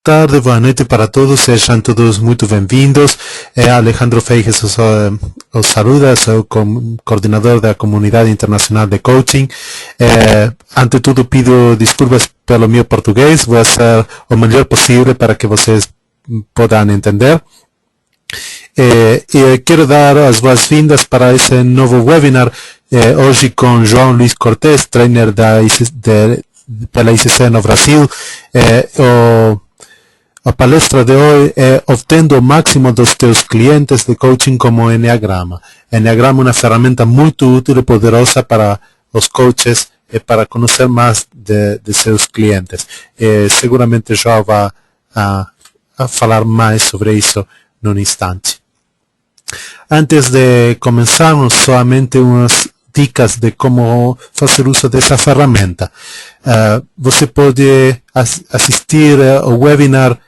tarde, boa noite para todos, sejam todos muito bem-vindos. Alejandro Feijes os saluda, sou coordenador da Comunidade Internacional de Coaching. Ante tudo, pido desculpas pelo meu português, vou fazer o melhor possível para que vocês possam entender. Quero dar as boas-vindas para esse novo webinar, hoje com João Luís Cortés, trainer pela ICC no Brasil. A palestra de hoje é obtendo o máximo dos teus clientes de coaching como Enneagrama. Enneagrama é uma ferramenta muito útil e poderosa para os coaches e para conhecer mais de seus clientes. Seguramente João vai a falar mais sobre isso num instante. Antes de começarmos, somente umas dicas de como fazer uso dessa ferramenta. Você pode assistir ao webinar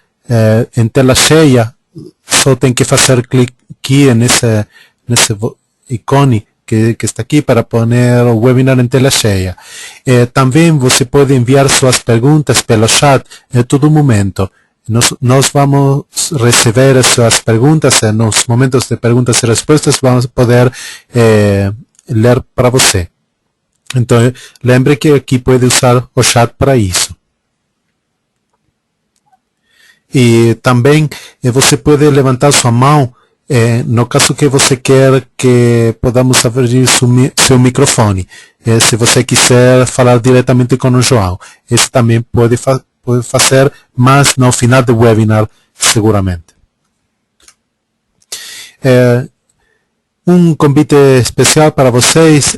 em tela cheia, só tem que fazer clique aqui nesse ícone que está aqui para pôr o webinar em tela cheia. Também você pode enviar suas perguntas pelo chat em todo momento. Nós vamos receber as suas perguntas e nos momentos de perguntas e respostas vamos poder ler para você. Então, lembre que aqui pode usar o chat para isso. E também você pode levantar sua mão no caso que você quer que podamos abrir seu microfone. Se você quiser falar diretamente com o João, isso também pode fazer, mas no final do webinar, seguramente. Um convite especial para vocês.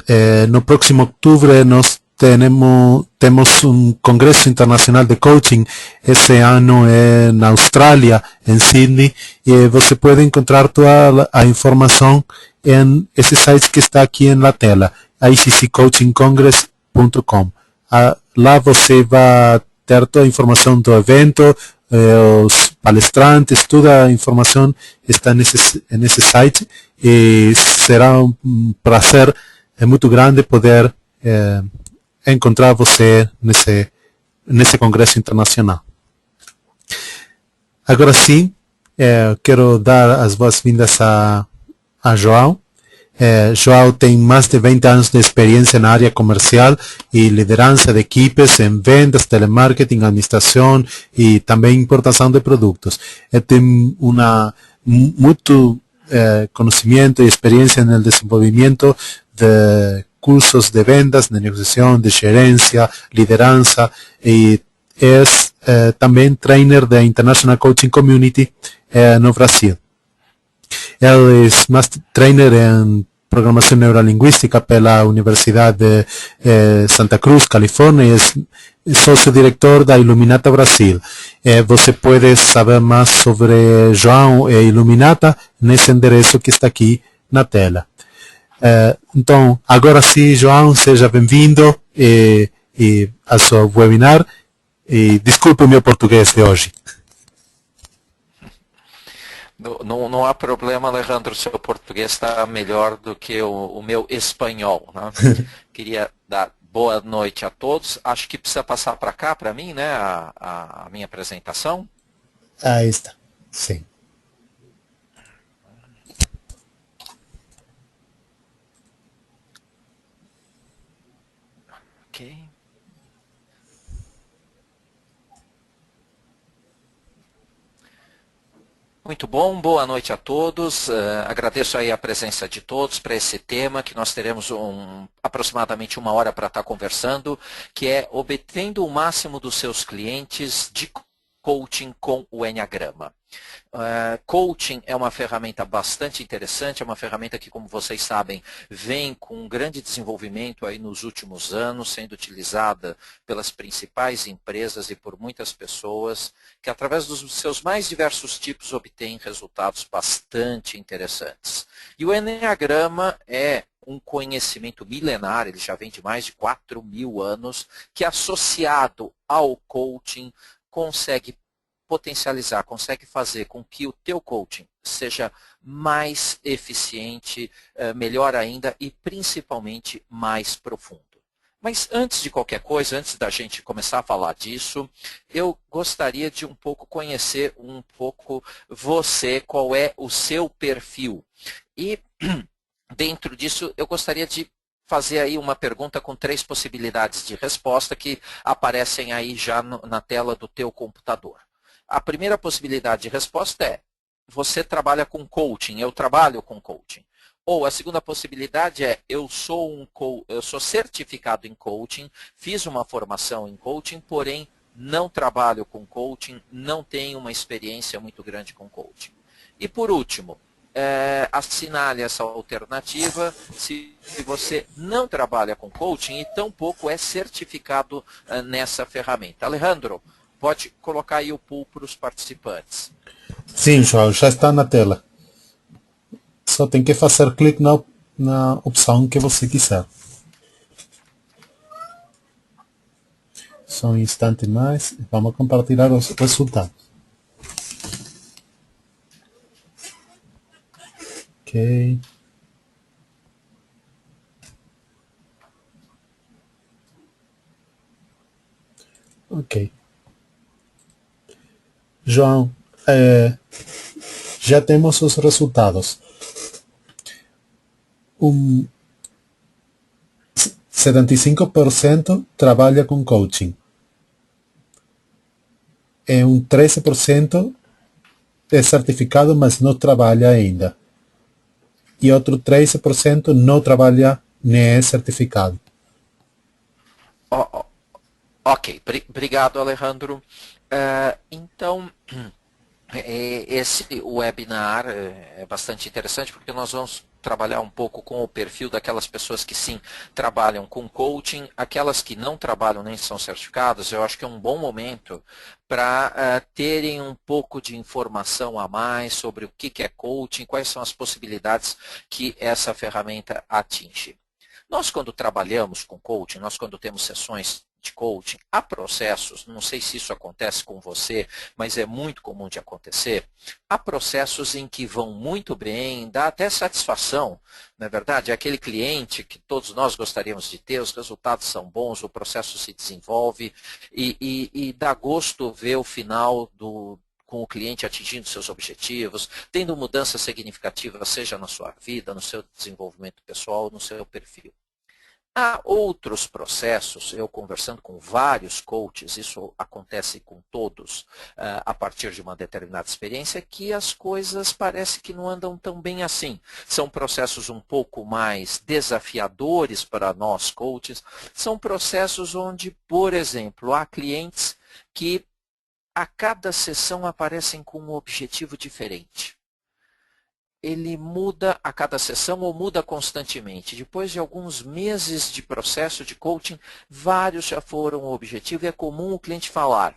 No próximo outubro nós temos um congresso internacional de coaching. Esse ano é na Austrália, em Sydney, e você pode encontrar toda a informação em esse site que está aqui na tela, icccoachingcongress.com. Lá você vai ter toda a informação do evento, os palestrantes, toda a informação está nesse site, e será um prazer muito grande poder encontrar você nesse congresso internacional. Agora sim, quero dar as boas-vindas a João. João tem mais de 20 anos de experiência na área comercial e liderança de equipes em vendas, telemarketing, administração e também importação de produtos. Ele tem muito conhecimento e experiência no desenvolvimento de cursos de vendas, de negociação, de gerência, liderança, e é também trainer da International Coaching Community no Brasil. Ele é Master Trainer em Programação Neurolinguística pela Universidade de Santa Cruz, Califórnia, e é sócio-diretor da Iluminata Brasil. Você pode saber mais sobre João e Iluminata nesse endereço que está aqui na tela. Então, agora sim, João, seja bem-vindo ao seu webinar. E desculpe o meu português de hoje. Não há problema, Alejandro, o seu português está melhor do que o meu espanhol, né? Queria dar boa noite a todos. Acho que precisa passar para cá, para mim, né, a minha apresentação. Aí está, sim. Ok. Muito bom, boa noite a todos. Agradeço aí a presença de todos para esse tema, que nós teremos aproximadamente 1 hora para estar conversando, que é obtendo o máximo dos seus clientes de coaching com o Enneagrama. Coaching é uma ferramenta bastante interessante, é uma ferramenta que, como vocês sabem, vem com um grande desenvolvimento aí nos últimos anos, sendo utilizada pelas principais empresas e por muitas pessoas, que através dos seus mais diversos tipos obtêm resultados bastante interessantes. E o Enneagrama é um conhecimento milenar, ele já vem de mais de 4.000 anos, que associado ao coaching consegue potencializar, consegue fazer com que o teu coaching seja mais eficiente, melhor ainda e principalmente mais profundo. Mas antes de qualquer coisa, antes da gente começar a falar disso, eu gostaria de um pouco conhecer um pouco você, qual é o seu perfil. E dentro disso, eu gostaria de fazer aí uma pergunta com 3 possibilidades de resposta que aparecem aí já na tela do teu computador. A primeira possibilidade de resposta é: você trabalha com coaching, eu trabalho com coaching. Ou a segunda possibilidade é: eu sou certificado em coaching, fiz uma formação em coaching, porém não trabalho com coaching, não tenho uma experiência muito grande com coaching. E por último, assinale essa alternativa se você não trabalha com coaching e tampouco é certificado nessa ferramenta. Alejandro, pode colocar aí o pool para os participantes. Sim, João, já está na tela. Só tem que fazer clique na opção que você quiser. Só um instante mais. Vamos compartilhar os resultados. Ok. Ok. João, já temos os resultados. 75% trabalha com coaching. 13% é certificado, mas não trabalha ainda. E outro 13% não trabalha nem é certificado. Ok, obrigado, Alejandro. Então, esse webinar é bastante interessante porque nós vamos trabalhar um pouco com o perfil daquelas pessoas que sim trabalham com coaching, aquelas que não trabalham nem são certificadas. Eu acho que é um bom momento para terem um pouco de informação a mais sobre o que é coaching, quais são as possibilidades que essa ferramenta atinge. Nós, quando trabalhamos com coaching, nós, quando temos sessões de coaching, há processos, não sei se isso acontece com você, mas é muito comum de acontecer, há processos em que vão muito bem, dá até satisfação, não é verdade? É aquele cliente que todos nós gostaríamos de ter, os resultados são bons, o processo se desenvolve e dá gosto ver o final com o cliente atingindo seus objetivos, tendo mudança significativa, seja na sua vida, no seu desenvolvimento pessoal, no seu perfil. Há outros processos, eu conversando com vários coaches, isso acontece com todos a partir de uma determinada experiência, que as coisas parecem que não andam tão bem assim. São processos um pouco mais desafiadores para nós coaches, são processos onde, por exemplo, há clientes que a cada sessão aparecem com um objetivo diferente. Ele muda a cada sessão ou muda constantemente. Depois de alguns meses de processo de coaching, vários já foram o objetivo e é comum o cliente falar: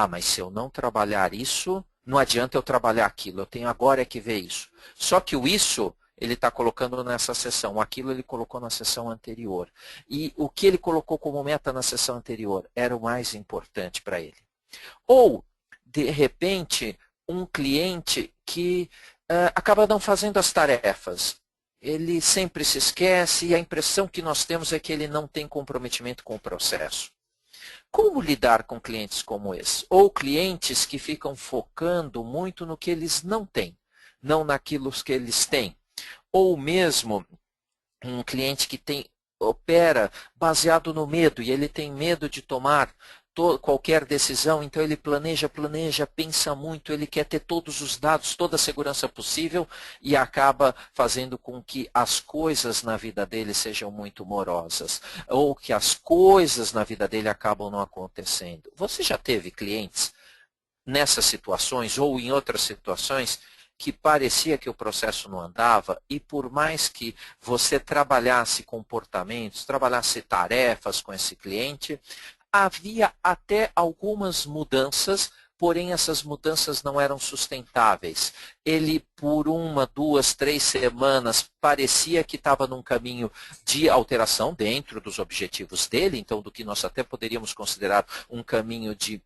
mas se eu não trabalhar isso, não adianta eu trabalhar aquilo, eu tenho agora que ver isso. Só que o isso ele está colocando nessa sessão, aquilo ele colocou na sessão anterior. E o que ele colocou como meta na sessão anterior era o mais importante para ele. Ou, de repente, um cliente que acaba não fazendo as tarefas. Ele sempre se esquece e a impressão que nós temos é que ele não tem comprometimento com o processo. Como lidar com clientes como esse? Ou clientes que ficam focando muito no que eles não têm, não naquilo que eles têm. Ou mesmo um cliente que opera baseado no medo e ele tem medo de tomar qualquer decisão, então ele planeja, pensa muito, ele quer ter todos os dados, toda a segurança possível e acaba fazendo com que as coisas na vida dele sejam muito morosas ou que as coisas na vida dele acabam não acontecendo. Você já teve clientes nessas situações ou em outras situações que parecia que o processo não andava e por mais que você trabalhasse comportamentos, trabalhasse tarefas com esse cliente, havia até algumas mudanças, porém essas mudanças não eram sustentáveis. Ele, por 1, 2, 3 semanas, parecia que estava num caminho de alteração dentro dos objetivos dele, então do que nós até poderíamos considerar um caminho de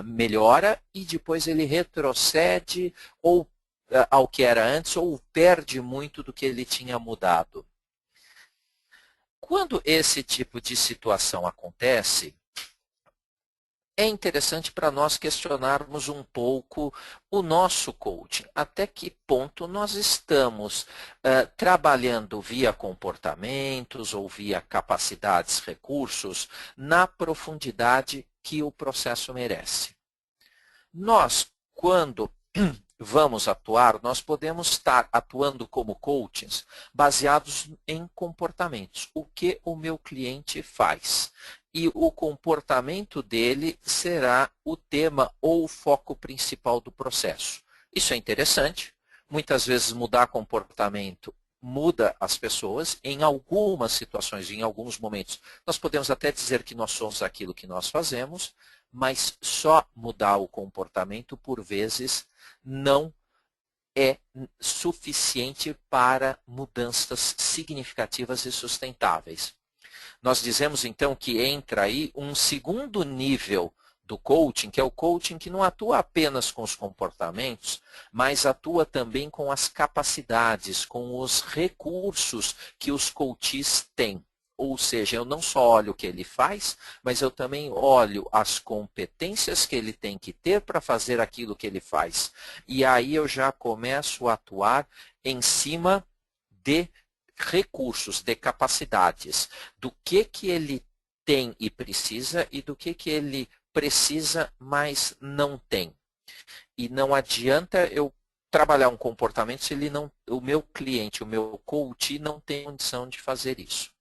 melhora, e depois ele retrocede ou ao que era antes, ou perde muito do que ele tinha mudado. Quando esse tipo de situação acontece, é interessante para nós questionarmos um pouco o nosso coaching. Até que ponto nós estamos trabalhando via comportamentos ou via capacidades, recursos, na profundidade que o processo merece. Nós, quando vamos atuar, nós podemos estar atuando como coaches baseados em comportamentos. O que o meu cliente faz? E o comportamento dele será o tema ou o foco principal do processo. Isso é interessante. Muitas vezes mudar comportamento muda as pessoas. Em algumas situações, em alguns momentos, nós podemos até dizer que nós somos aquilo que nós fazemos, mas só mudar o comportamento, por vezes, não é suficiente para mudanças significativas e sustentáveis. Nós dizemos, então, que entra aí um segundo nível do coaching, que é o coaching que não atua apenas com os comportamentos, mas atua também com as capacidades, com os recursos que os coaches têm. Ou seja, eu não só olho o que ele faz, mas eu também olho as competências que ele tem que ter para fazer aquilo que ele faz. E aí eu já começo a atuar em cima de recursos, de capacidades, do que ele tem e precisa e do que ele precisa, mas não tem. E não adianta eu trabalhar um comportamento se ele não, o meu cliente, o meu coach não tem condição de fazer isso.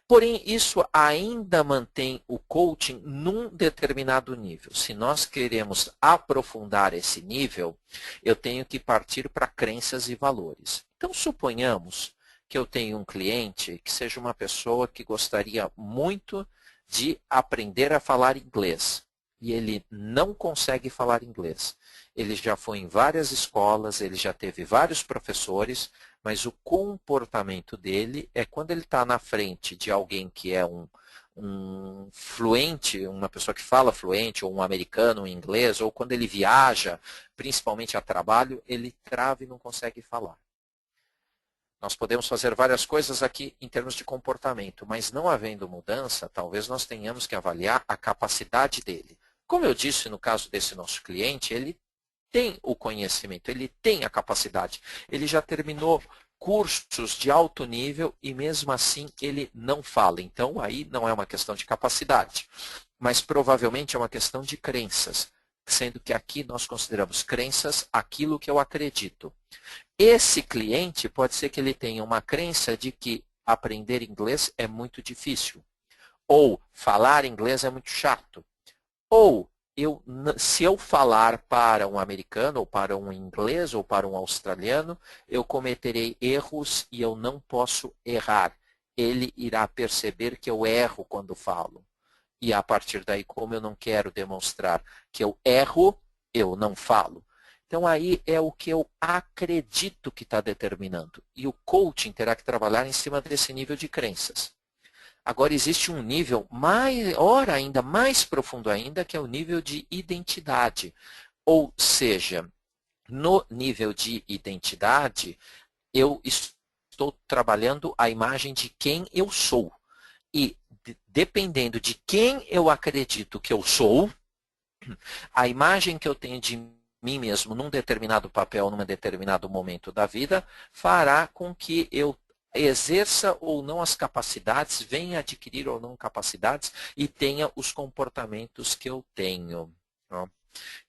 Porém, isso ainda mantém o coaching num determinado nível. Se nós queremos aprofundar esse nível, eu tenho que partir para crenças e valores. Então, suponhamos que eu tenho um cliente que seja uma pessoa que gostaria muito de aprender a falar inglês. E ele não consegue falar inglês. Ele já foi em várias escolas, ele já teve vários professores, mas o comportamento dele é quando ele está na frente de alguém que é um fluente, uma pessoa que fala fluente, ou um americano, um inglês, ou quando ele viaja, principalmente a trabalho, ele trava e não consegue falar. Nós podemos fazer várias coisas aqui em termos de comportamento, mas não havendo mudança, talvez nós tenhamos que avaliar a capacidade dele. Como eu disse no caso desse nosso cliente, ele tem o conhecimento, ele tem a capacidade. Ele já terminou cursos de alto nível e mesmo assim ele não fala. Então aí não é uma questão de capacidade, mas provavelmente é uma questão de crenças, sendo que aqui nós consideramos crenças aquilo que eu acredito. Esse cliente pode ser que ele tenha uma crença de que aprender inglês é muito difícil, ou falar inglês é muito chato, ou se eu falar para um americano, ou para um inglês, ou para um australiano, eu cometerei erros e eu não posso errar. Ele irá perceber que eu erro quando falo. E a partir daí, como eu não quero demonstrar que eu erro, eu não falo. Então, aí é o que eu acredito que está determinando. E o coaching terá que trabalhar em cima desse nível de crenças. Agora, existe um nível maior ainda, mais profundo ainda, que é o nível de identidade. Ou seja, no nível de identidade, eu estou trabalhando a imagem de quem eu sou. E, dependendo de quem eu acredito que eu sou, a imagem que eu tenho de mim mesmo num determinado papel, num determinado momento da vida, fará com que eu exerça ou não as capacidades, venha adquirir ou não capacidades e tenha os comportamentos que eu tenho.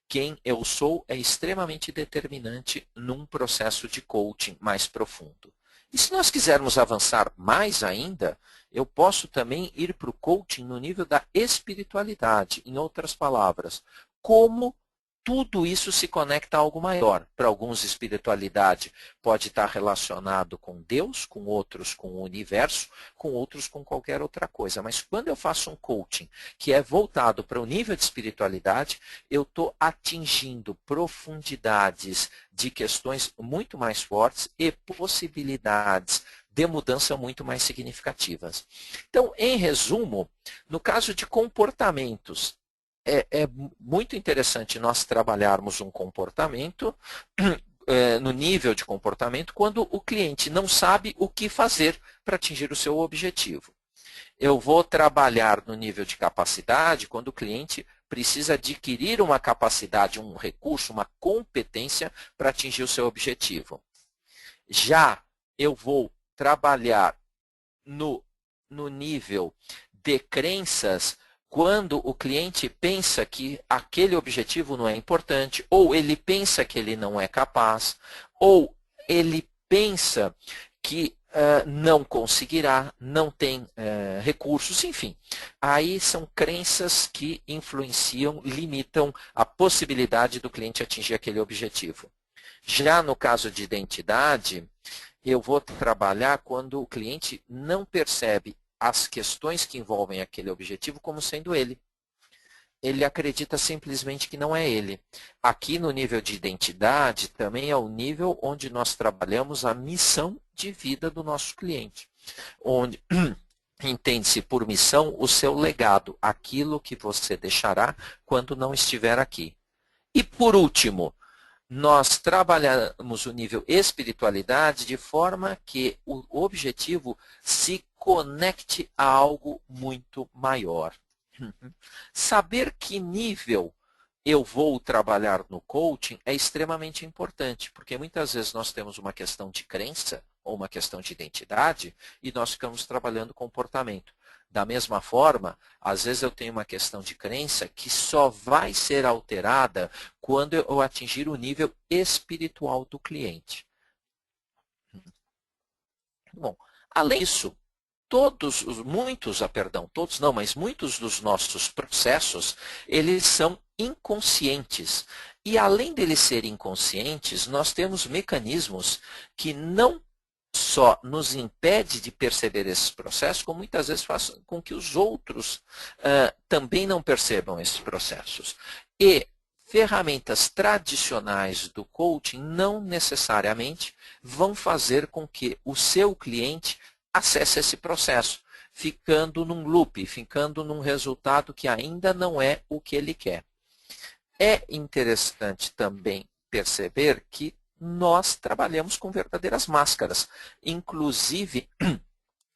Quem eu sou é extremamente determinante num processo de coaching mais profundo. E se nós quisermos avançar mais ainda, eu posso também ir para o coaching no nível da espiritualidade. Em outras palavras, como tudo isso se conecta a algo maior. Para alguns, espiritualidade pode estar relacionado com Deus, com outros com o universo, com outros com qualquer outra coisa. Mas quando eu faço um coaching que é voltado para o nível de espiritualidade, eu estou atingindo profundidades de questões muito mais fortes e possibilidades de mudança muito mais significativas. Então, em resumo, no caso de comportamentos, é muito interessante nós trabalharmos um comportamento, no nível de comportamento, quando o cliente não sabe o que fazer para atingir o seu objetivo. Eu vou trabalhar no nível de capacidade quando o cliente precisa adquirir uma capacidade, um recurso, uma competência para atingir o seu objetivo. Já eu vou trabalhar no nível de crenças quando o cliente pensa que aquele objetivo não é importante, ou ele pensa que ele não é capaz, ou ele pensa que não conseguirá, não tem recursos, enfim. Aí são crenças que influenciam, limitam a possibilidade do cliente atingir aquele objetivo. Já no caso de identidade, eu vou trabalhar quando o cliente não percebe as questões que envolvem aquele objetivo como sendo ele. Ele acredita simplesmente que não é ele. Aqui no nível de identidade, também é o nível onde nós trabalhamos a missão de vida do nosso cliente. Onde entende-se por missão o seu legado, aquilo que você deixará quando não estiver aqui. E por último, nós trabalhamos o nível espiritualidade de forma que o objetivo se conecte a algo muito maior. Saber que nível eu vou trabalhar no coaching é extremamente importante, porque muitas vezes nós temos uma questão de crença ou uma questão de identidade e nós ficamos trabalhando comportamento. Da mesma forma, às vezes eu tenho uma questão de crença que só vai ser alterada quando eu atingir o nível espiritual do cliente. Bom, além disso, muitos dos nossos processos, eles são inconscientes. E além deles serem inconscientes, nós temos mecanismos que não só nos impede de perceber esses processos, como muitas vezes faz com que os outros também não percebam esses processos. E ferramentas tradicionais do coaching não necessariamente vão fazer com que o seu cliente acesse esse processo, ficando num loop, ficando num resultado que ainda não é o que ele quer. É interessante também perceber que nós trabalhamos com verdadeiras máscaras. Inclusive,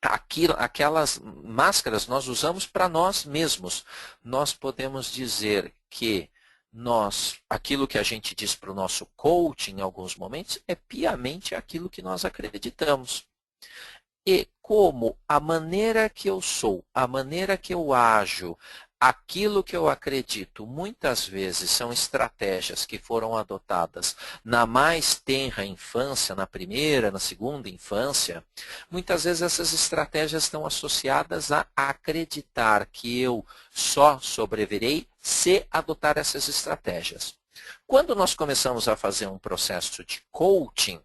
aquelas máscaras nós usamos para nós mesmos. Nós podemos dizer que aquilo que a gente diz para o nosso coaching em alguns momentos é piamente aquilo que nós acreditamos. E como a maneira que eu sou, a maneira que eu ajo, aquilo que eu acredito, muitas vezes são estratégias que foram adotadas na mais tenra infância, na primeira, na segunda infância, muitas vezes essas estratégias estão associadas a acreditar que eu só sobreviverei se adotar essas estratégias. Quando nós começamos a fazer um processo de coaching,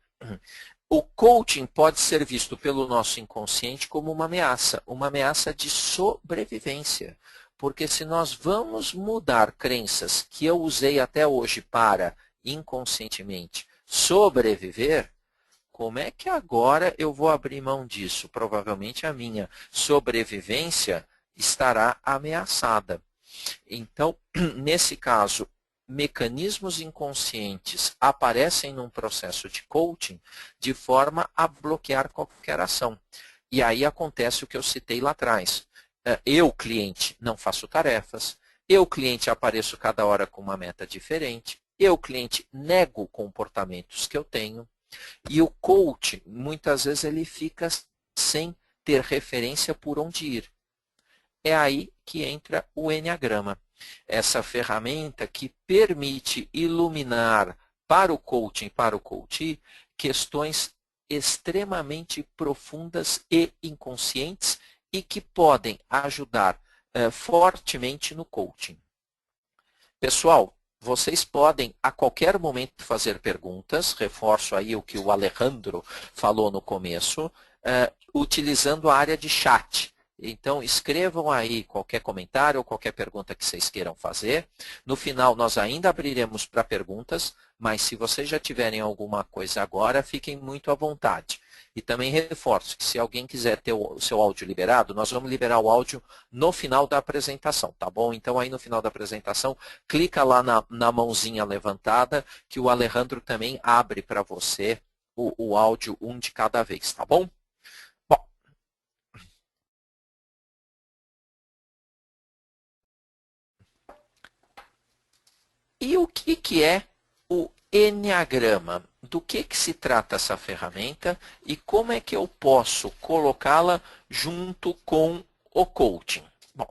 o coaching pode ser visto pelo nosso inconsciente como uma ameaça de sobrevivência. Porque se nós vamos mudar crenças que eu usei até hoje para, inconscientemente, sobreviver, como é que agora eu vou abrir mão disso? Provavelmente a minha sobrevivência estará ameaçada. Então, nesse caso, mecanismos inconscientes aparecem num processo de coaching de forma a bloquear qualquer ação. E aí acontece o que eu citei lá atrás. Eu, cliente, não faço tarefas. Eu, cliente, apareço cada hora com uma meta diferente. Eu, cliente, nego comportamentos que eu tenho. E o coach, muitas vezes, ele fica sem ter referência por onde ir. É aí que entra o Enneagrama. Essa ferramenta que permite iluminar para o coaching, para o coachee, questões extremamente profundas e inconscientes e que podem ajudar fortemente no coaching. Pessoal, vocês podem a qualquer momento fazer perguntas, reforço aí o que o Alejandro falou no começo, utilizando a área de chat. Então, escrevam aí qualquer comentário ou qualquer pergunta que vocês queiram fazer. No final, nós ainda abriremos para perguntas, mas se vocês já tiverem alguma coisa agora, fiquem muito à vontade. E também reforço que se alguém quiser ter o seu áudio liberado, nós vamos liberar o áudio no final da apresentação, tá bom? Então, aí no final da apresentação, clica lá na mãozinha levantada, que o Alejandro também abre para você o áudio um de cada vez, tá bom? E o que é o Enneagrama? Do que se trata essa ferramenta e como é que eu posso colocá-la junto com o coaching? Bom,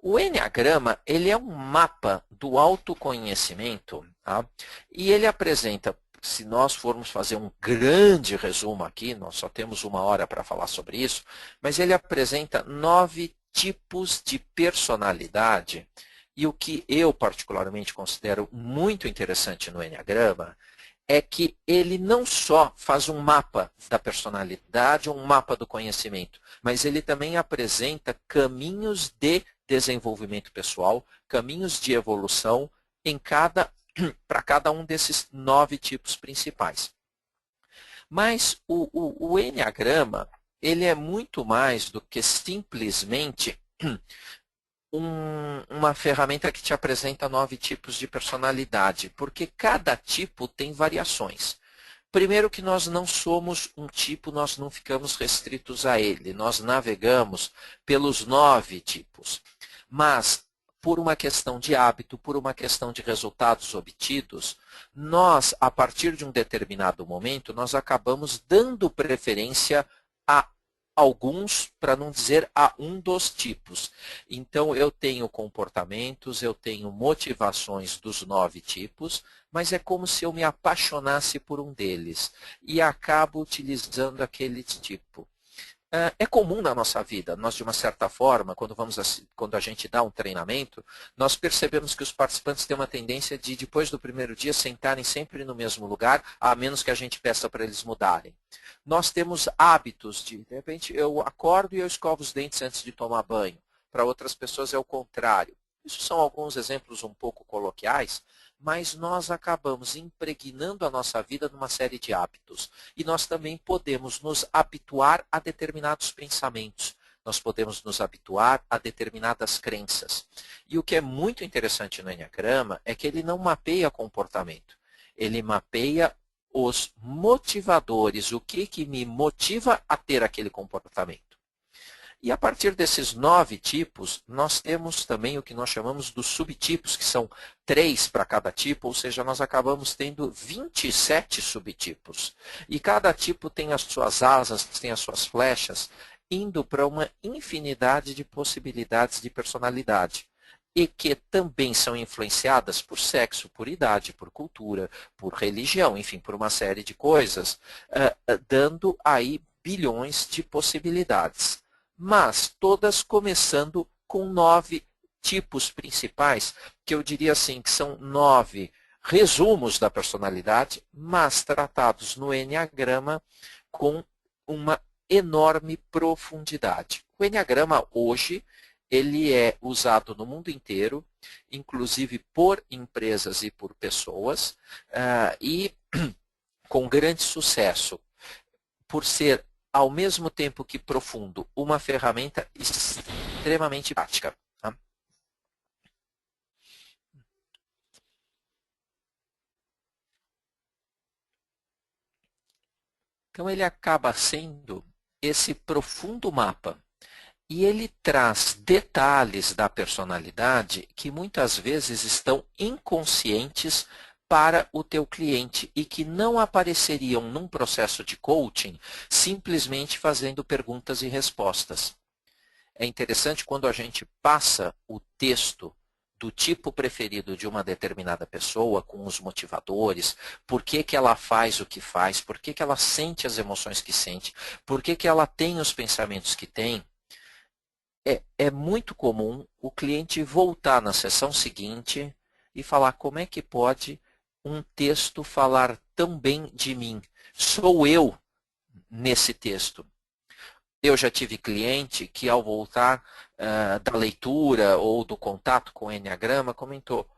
o Enneagrama ele é um mapa do autoconhecimento, tá? E ele apresenta, se nós formos fazer um grande resumo aqui, nós só temos 1 hora para falar sobre isso, mas ele apresenta 9 tipos de personalidade. E o que eu particularmente considero muito interessante no Enneagrama é que ele não só faz um mapa da personalidade, um mapa do conhecimento, mas ele também apresenta caminhos de desenvolvimento pessoal, caminhos de evolução para cada um desses 9 tipos principais. Mas o Enneagrama, ele é muito mais do que simplesmente uma ferramenta que te apresenta 9 tipos de personalidade, porque cada tipo tem variações. Primeiro que nós não somos um tipo, nós não ficamos restritos a ele, nós navegamos pelos 9 tipos. Mas, por uma questão de hábito, por uma questão de resultados obtidos, nós, a partir de um determinado momento, nós acabamos dando preferência a alguns, para não dizer a um dos tipos. Então, eu tenho comportamentos, eu tenho motivações dos 9 tipos, mas é como se eu me apaixonasse por um deles e acabo utilizando aquele tipo. É comum na nossa vida, nós de uma certa forma, quando a gente dá um treinamento, nós percebemos que os participantes têm uma tendência de, depois do primeiro dia, sentarem sempre no mesmo lugar, a menos que a gente peça para eles mudarem. Nós temos hábitos de repente, eu acordo e eu escovo os dentes antes de tomar banho. Para outras pessoas é o contrário. Isso são alguns exemplos um pouco coloquiais, mas nós acabamos impregnando a nossa vida numa série de hábitos. E nós também podemos nos habituar a determinados pensamentos. Nós podemos nos habituar a determinadas crenças. E o que é muito interessante no Enneagrama é que ele não mapeia comportamento. Ele mapeia os motivadores, o que me motiva a ter aquele comportamento. E a partir desses 9 tipos, nós temos também o que nós chamamos dos subtipos, que são 3 para cada tipo, ou seja, nós acabamos tendo 27 subtipos. E cada tipo tem as suas asas, tem as suas flechas, indo para uma infinidade de possibilidades de personalidade. E que também são influenciadas por sexo, por idade, por cultura, por religião, enfim, por uma série de coisas, dando aí bilhões de possibilidades. Mas todas começando com 9 tipos principais, que eu diria assim, que são 9 resumos da personalidade, mas tratados no Enneagrama com uma enorme profundidade. O Enneagrama hoje, ele é usado no mundo inteiro, inclusive por empresas e por pessoas, e com grande sucesso, por ser ao mesmo tempo que profundo, uma ferramenta extremamente prática. Tá? Então, ele acaba sendo esse profundo mapa. E ele traz detalhes da personalidade que muitas vezes estão inconscientes para o teu cliente e que não apareceriam num processo de coaching simplesmente fazendo perguntas e respostas. É interessante quando a gente passa o texto do tipo preferido de uma determinada pessoa, com os motivadores, por que ela faz o que faz, por que ela sente as emoções que sente, por que ela tem os pensamentos que tem. É muito comum o cliente voltar na sessão seguinte e falar como é que pode um texto falar tão bem de mim? Sou eu nesse texto. Eu já tive cliente que, ao voltar da leitura ou do contato com o Enneagrama, comentou,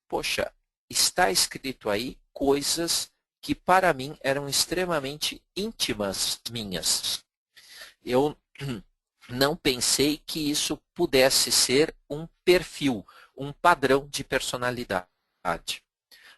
poxa, está escrito aí coisas que para mim eram extremamente íntimas minhas. Eu não pensei que isso pudesse ser um perfil, um padrão de personalidade.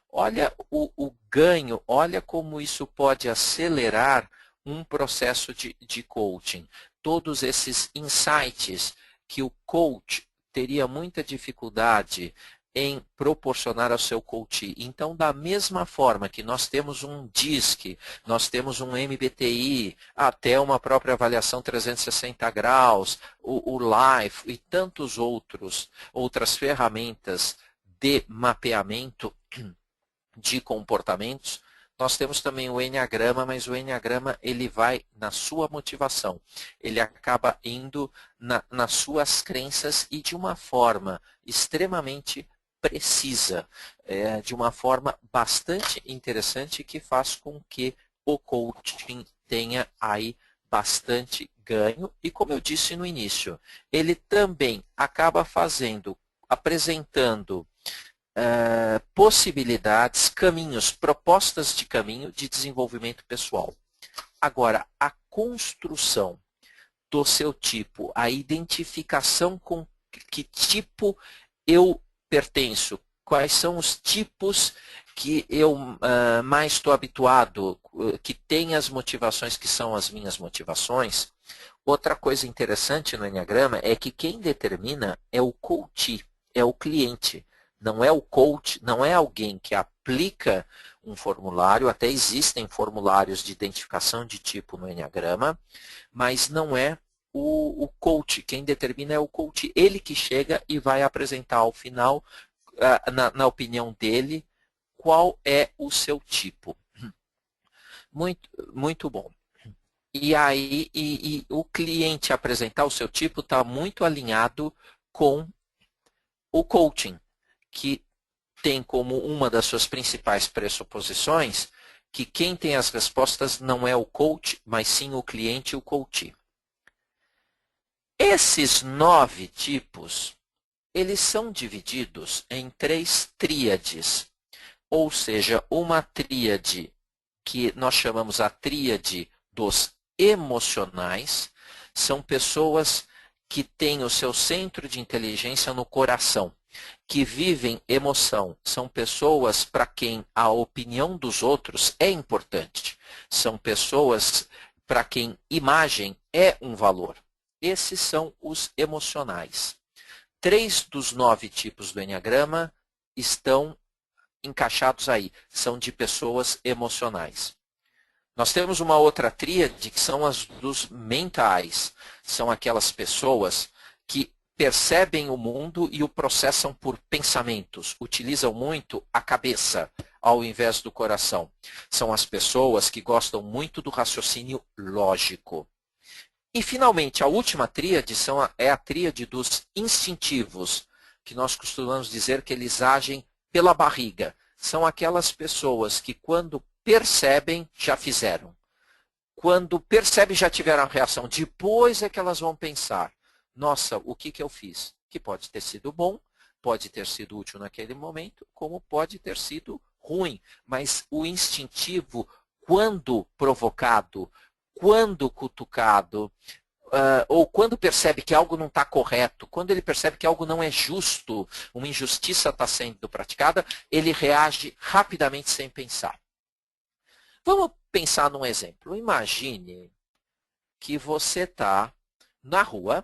Olha o ganho, olha como isso pode acelerar um processo de coaching. Todos esses insights que o coach teria muita dificuldade em proporcionar ao seu coach. Então, da mesma forma que nós temos um DISC, nós temos um MBTI, até uma própria avaliação 360 graus, o Life e tantos outras ferramentas de mapeamento de comportamentos, nós temos também o Enneagrama, mas o Enneagrama ele vai na sua motivação. Ele acaba indo nas suas crenças e de uma forma extremamente precisa, de uma forma bastante interessante que faz com que o coaching tenha aí bastante ganho. E como eu disse no início, ele também acaba apresentando possibilidades, caminhos, propostas de caminho de desenvolvimento pessoal. Agora, a construção do seu tipo, a identificação com que tipo eu pertenço, quais são os tipos que eu mais estou habituado, que tem as motivações que são as minhas motivações. Outra coisa interessante no Enneagrama é que quem determina é o coach, é o cliente. Não é o coach, não é alguém que aplica um formulário, até existem formulários de identificação de tipo no Enneagrama, mas não é o coach. Quem determina é o coach. Ele que chega e vai apresentar ao final, na opinião dele, qual é o seu tipo. Muito, muito bom. E aí, o cliente apresentar o seu tipo está muito alinhado com o coaching, que tem como uma das suas principais pressuposições que quem tem as respostas não é o coach, mas sim o cliente e o coach. Esses 9 tipos, eles são divididos em 3 tríades, ou seja, uma tríade que nós chamamos a tríade dos emocionais, são pessoas que têm o seu centro de inteligência no coração, que vivem emoção. São pessoas para quem a opinião dos outros é importante. São pessoas para quem imagem é um valor. Esses são os emocionais. 3 dos 9 tipos do Enneagrama estão encaixados aí. São de pessoas emocionais. Nós temos uma outra tríade que são as dos mentais. São aquelas pessoas que percebem o mundo e o processam por pensamentos. Utilizam muito a cabeça ao invés do coração. São as pessoas que gostam muito do raciocínio lógico. E, finalmente, a última tríade é a tríade dos instintivos, que nós costumamos dizer que eles agem pela barriga. São aquelas pessoas que, quando percebem, já fizeram. Quando percebem, já tiveram a reação. Depois é que elas vão pensar, nossa, o que eu fiz? Que pode ter sido bom, pode ter sido útil naquele momento, como pode ter sido ruim. Mas o instintivo, quando provocado, quando cutucado, ou quando percebe que algo não está correto, quando ele percebe que algo não é justo, uma injustiça está sendo praticada, ele reage rapidamente sem pensar. Vamos pensar num exemplo. Imagine que você está na rua,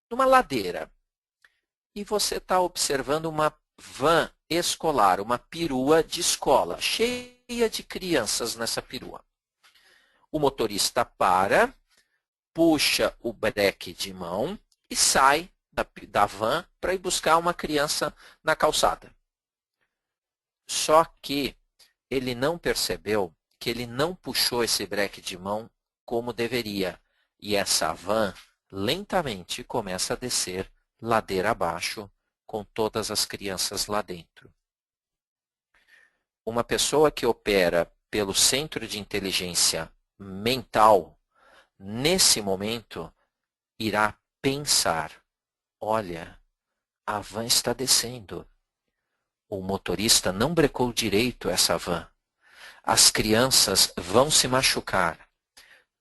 numa ladeira, e você está observando uma van escolar, uma perua de escola, cheia de crianças nessa perua. O motorista para, puxa o breque de mão e sai da van para ir buscar uma criança na calçada. Só que ele não percebeu que ele não puxou esse breque de mão como deveria. E essa van lentamente começa a descer ladeira abaixo, com todas as crianças lá dentro. Uma pessoa que opera pelo centro de inteligência mental, nesse momento, irá pensar, olha, a van está descendo. O motorista não brecou direito essa van. As crianças vão se machucar.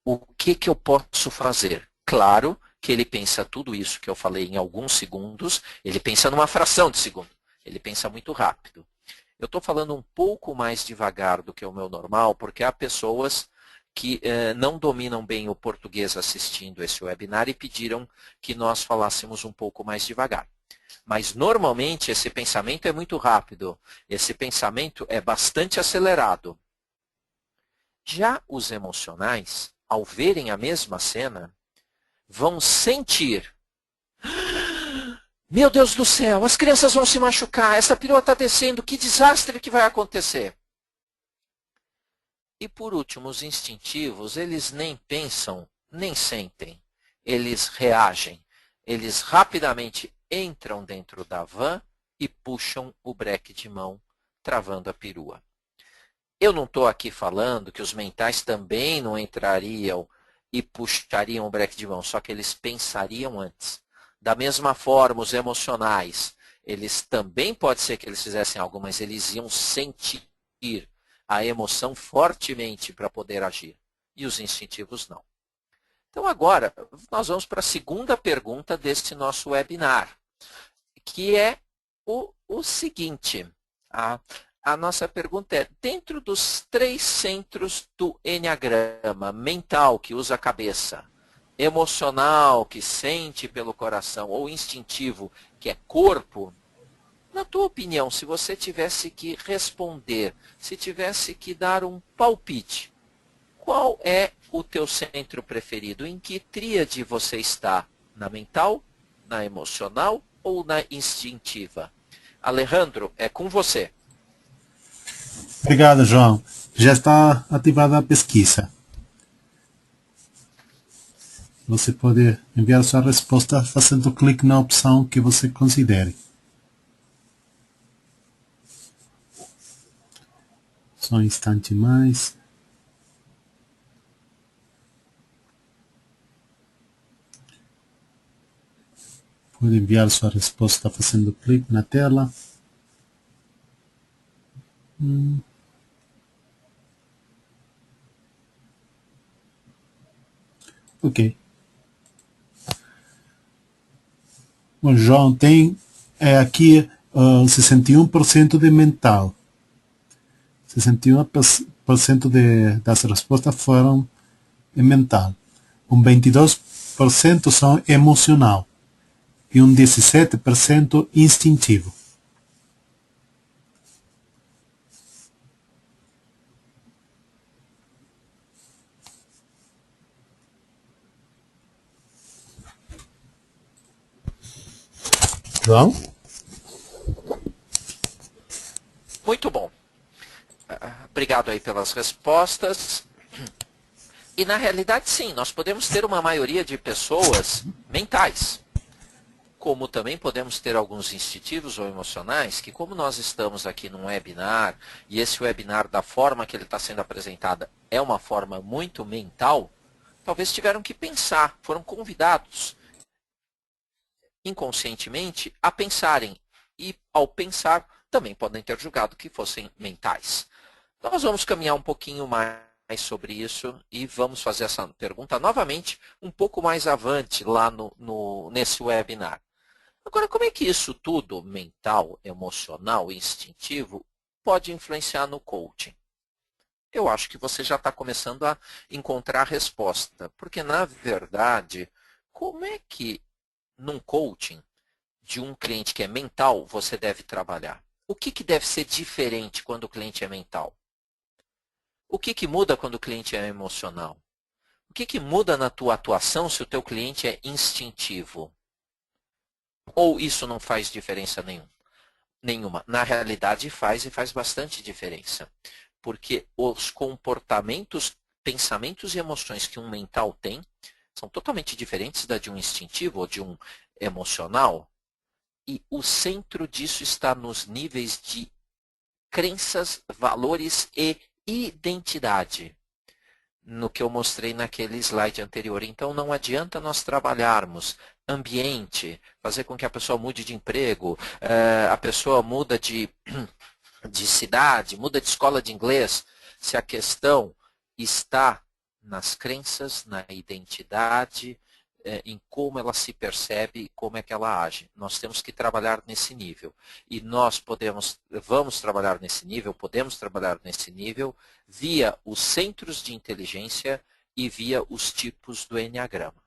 O que eu posso fazer? Claro que ele pensa tudo isso que eu falei em alguns segundos, ele pensa numa fração de segundo. Ele pensa muito rápido. Eu estou falando um pouco mais devagar do que o meu normal, porque há pessoas que não dominam bem o português assistindo esse webinar e pediram que nós falássemos um pouco mais devagar. Mas, normalmente, esse pensamento é muito rápido. Esse pensamento é bastante acelerado. Já os emocionais, ao verem a mesma cena, vão sentir: meu Deus do céu, as crianças vão se machucar, essa perua está descendo, que desastre que vai acontecer. E por último, os instintivos, eles nem pensam, nem sentem. Eles reagem. Eles rapidamente entram dentro da van e puxam o breque de mão, travando a perua. Eu não estou aqui falando que os mentais também não entrariam e puxariam o breque de mão, só que eles pensariam antes. Da mesma forma, os emocionais, eles também pode ser que eles fizessem algo, mas eles iam sentir a emoção fortemente para poder agir. E os instintivos não. Então agora, nós vamos para a segunda pergunta deste nosso webinar, que é o seguinte. A nossa pergunta é: dentro dos 3 centros do Enneagrama, mental, que usa a cabeça, emocional, que sente pelo coração, ou instintivo, que é corpo, na tua opinião, se você tivesse que responder, se tivesse que dar um palpite, qual é o teu centro preferido? Em que tríade você está? Na mental, na emocional ou na instintiva? Alejandro, é com você. Obrigado, João. Já está ativada a pesquisa. Você pode enviar sua resposta fazendo clique na opção que você considere. Só um instante mais. Pode enviar sua resposta fazendo clique na tela. Ok. O João tem aqui 61% de mental. 61% das respostas foram mental. 22% são emocional. E 17% instintivo. João? Muito bom. Obrigado aí pelas respostas. E na realidade, sim, nós podemos ter uma maioria de pessoas mentais. Como também podemos ter alguns instintivos ou emocionais, que como nós estamos aqui num webinar, e esse webinar, da forma que ele está sendo apresentado, é uma forma muito mental, talvez tiveram que pensar, foram convidados inconscientemente a pensarem. E ao pensar, também podem ter julgado que fossem mentais. Nós vamos caminhar um pouquinho mais sobre isso e vamos fazer essa pergunta novamente um pouco mais avante lá nesse webinar. Agora, como é que isso tudo, mental, emocional e instintivo, pode influenciar no coaching? Eu acho que você já está começando a encontrar a resposta, porque, na verdade, como é que num coaching de um cliente que é mental, você deve trabalhar? O que deve ser diferente quando o cliente é mental? O que muda quando o cliente é emocional? O que muda na tua atuação se o teu cliente é instintivo? Ou isso não faz diferença nenhuma? Na realidade faz, e faz bastante diferença. Porque os comportamentos, pensamentos e emoções que um mental tem são totalmente diferentes da de um instintivo ou de um emocional. E o centro disso está nos níveis de crenças, valores e identidade, no que eu mostrei naquele slide anterior. Então, não adianta nós trabalharmos ambiente, fazer com que a pessoa mude de emprego, a pessoa muda de cidade, muda de escola de inglês, se a questão está nas crenças, na identidade, em como ela se percebe e como é que ela age. Nós temos que trabalhar nesse nível. E nós vamos trabalhar nesse nível, podemos trabalhar nesse nível via os centros de inteligência e via os tipos do Enneagrama.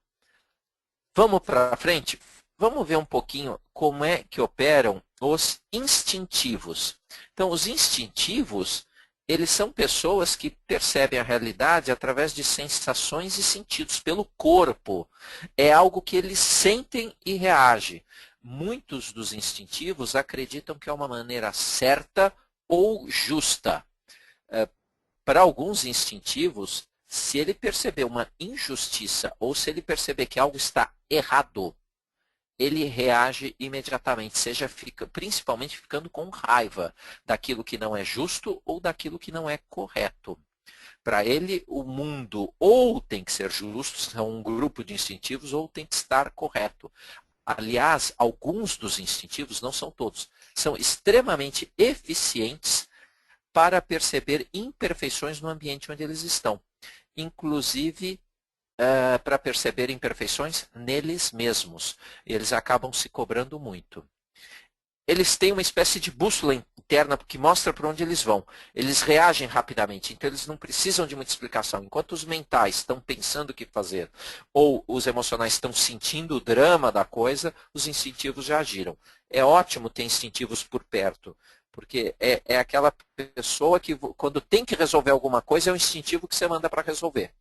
Vamos para frente? Vamos ver um pouquinho como é que operam os instintivos. Então, os instintivos, eles são pessoas que percebem a realidade através de sensações e sentidos pelo corpo. É algo que eles sentem e reagem. Muitos dos instintivos acreditam que é uma maneira certa ou justa. Para alguns instintivos, se ele perceber uma injustiça ou se ele perceber que algo está errado, ele reage imediatamente, principalmente ficando com raiva daquilo que não é justo ou daquilo que não é correto. Para ele, o mundo ou tem que ser justo, são um grupo de instintivos, ou tem que estar correto. Aliás, alguns dos instintivos, não são todos, são extremamente eficientes para perceber imperfeições no ambiente onde eles estão. Inclusive, para perceber imperfeições neles mesmos. Eles acabam se cobrando muito. Eles têm uma espécie de bússola interna que mostra para onde eles vão. Eles reagem rapidamente, então eles não precisam de muita explicação. Enquanto os mentais estão pensando o que fazer, ou os emocionais estão sentindo o drama da coisa, os instintivos já agiram. É ótimo ter instintivos por perto, porque é aquela pessoa que, quando tem que resolver alguma coisa, é o instintivo que você manda para resolver.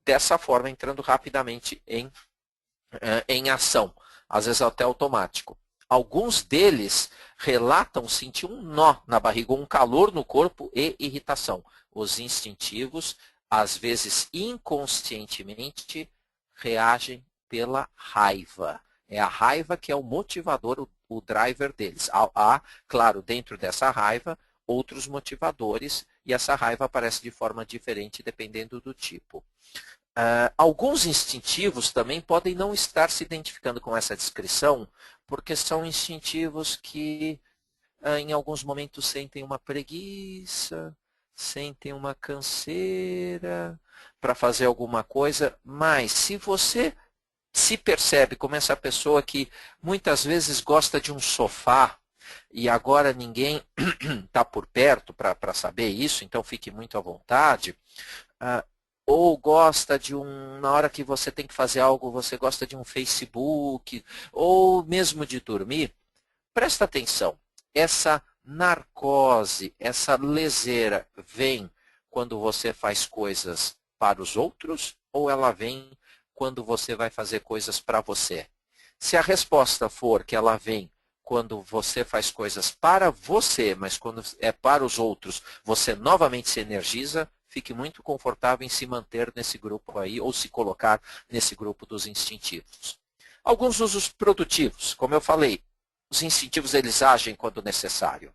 Dessa forma, entrando rapidamente em ação, às vezes até automático. Alguns deles relatam sentir um nó na barriga, um calor no corpo e irritação. Os instintivos, às vezes inconscientemente, reagem pela raiva. É a raiva que é o motivador, o driver deles. Há, claro, dentro dessa raiva, outros motivadores, e essa raiva aparece de forma diferente dependendo do tipo. Alguns instintivos também podem não estar se identificando com essa descrição, porque são instintivos que em alguns momentos sentem uma preguiça, sentem uma canseira para fazer alguma coisa, mas se você se percebe como essa pessoa que muitas vezes gosta de um sofá, e agora ninguém está por perto para saber isso, então fique muito à vontade, ou gosta de na hora que você tem que fazer algo, você gosta de um Facebook, ou mesmo de dormir, presta atenção. Essa narcose, essa leseira vem quando você faz coisas para os outros, ou ela vem quando você vai fazer coisas para você? Se a resposta for que ela vem quando você faz coisas para você, mas quando é para os outros, você novamente se energiza, fique muito confortável em se manter nesse grupo aí, ou se colocar nesse grupo dos instintivos. Alguns usos produtivos, como eu falei, os instintivos eles agem quando necessário.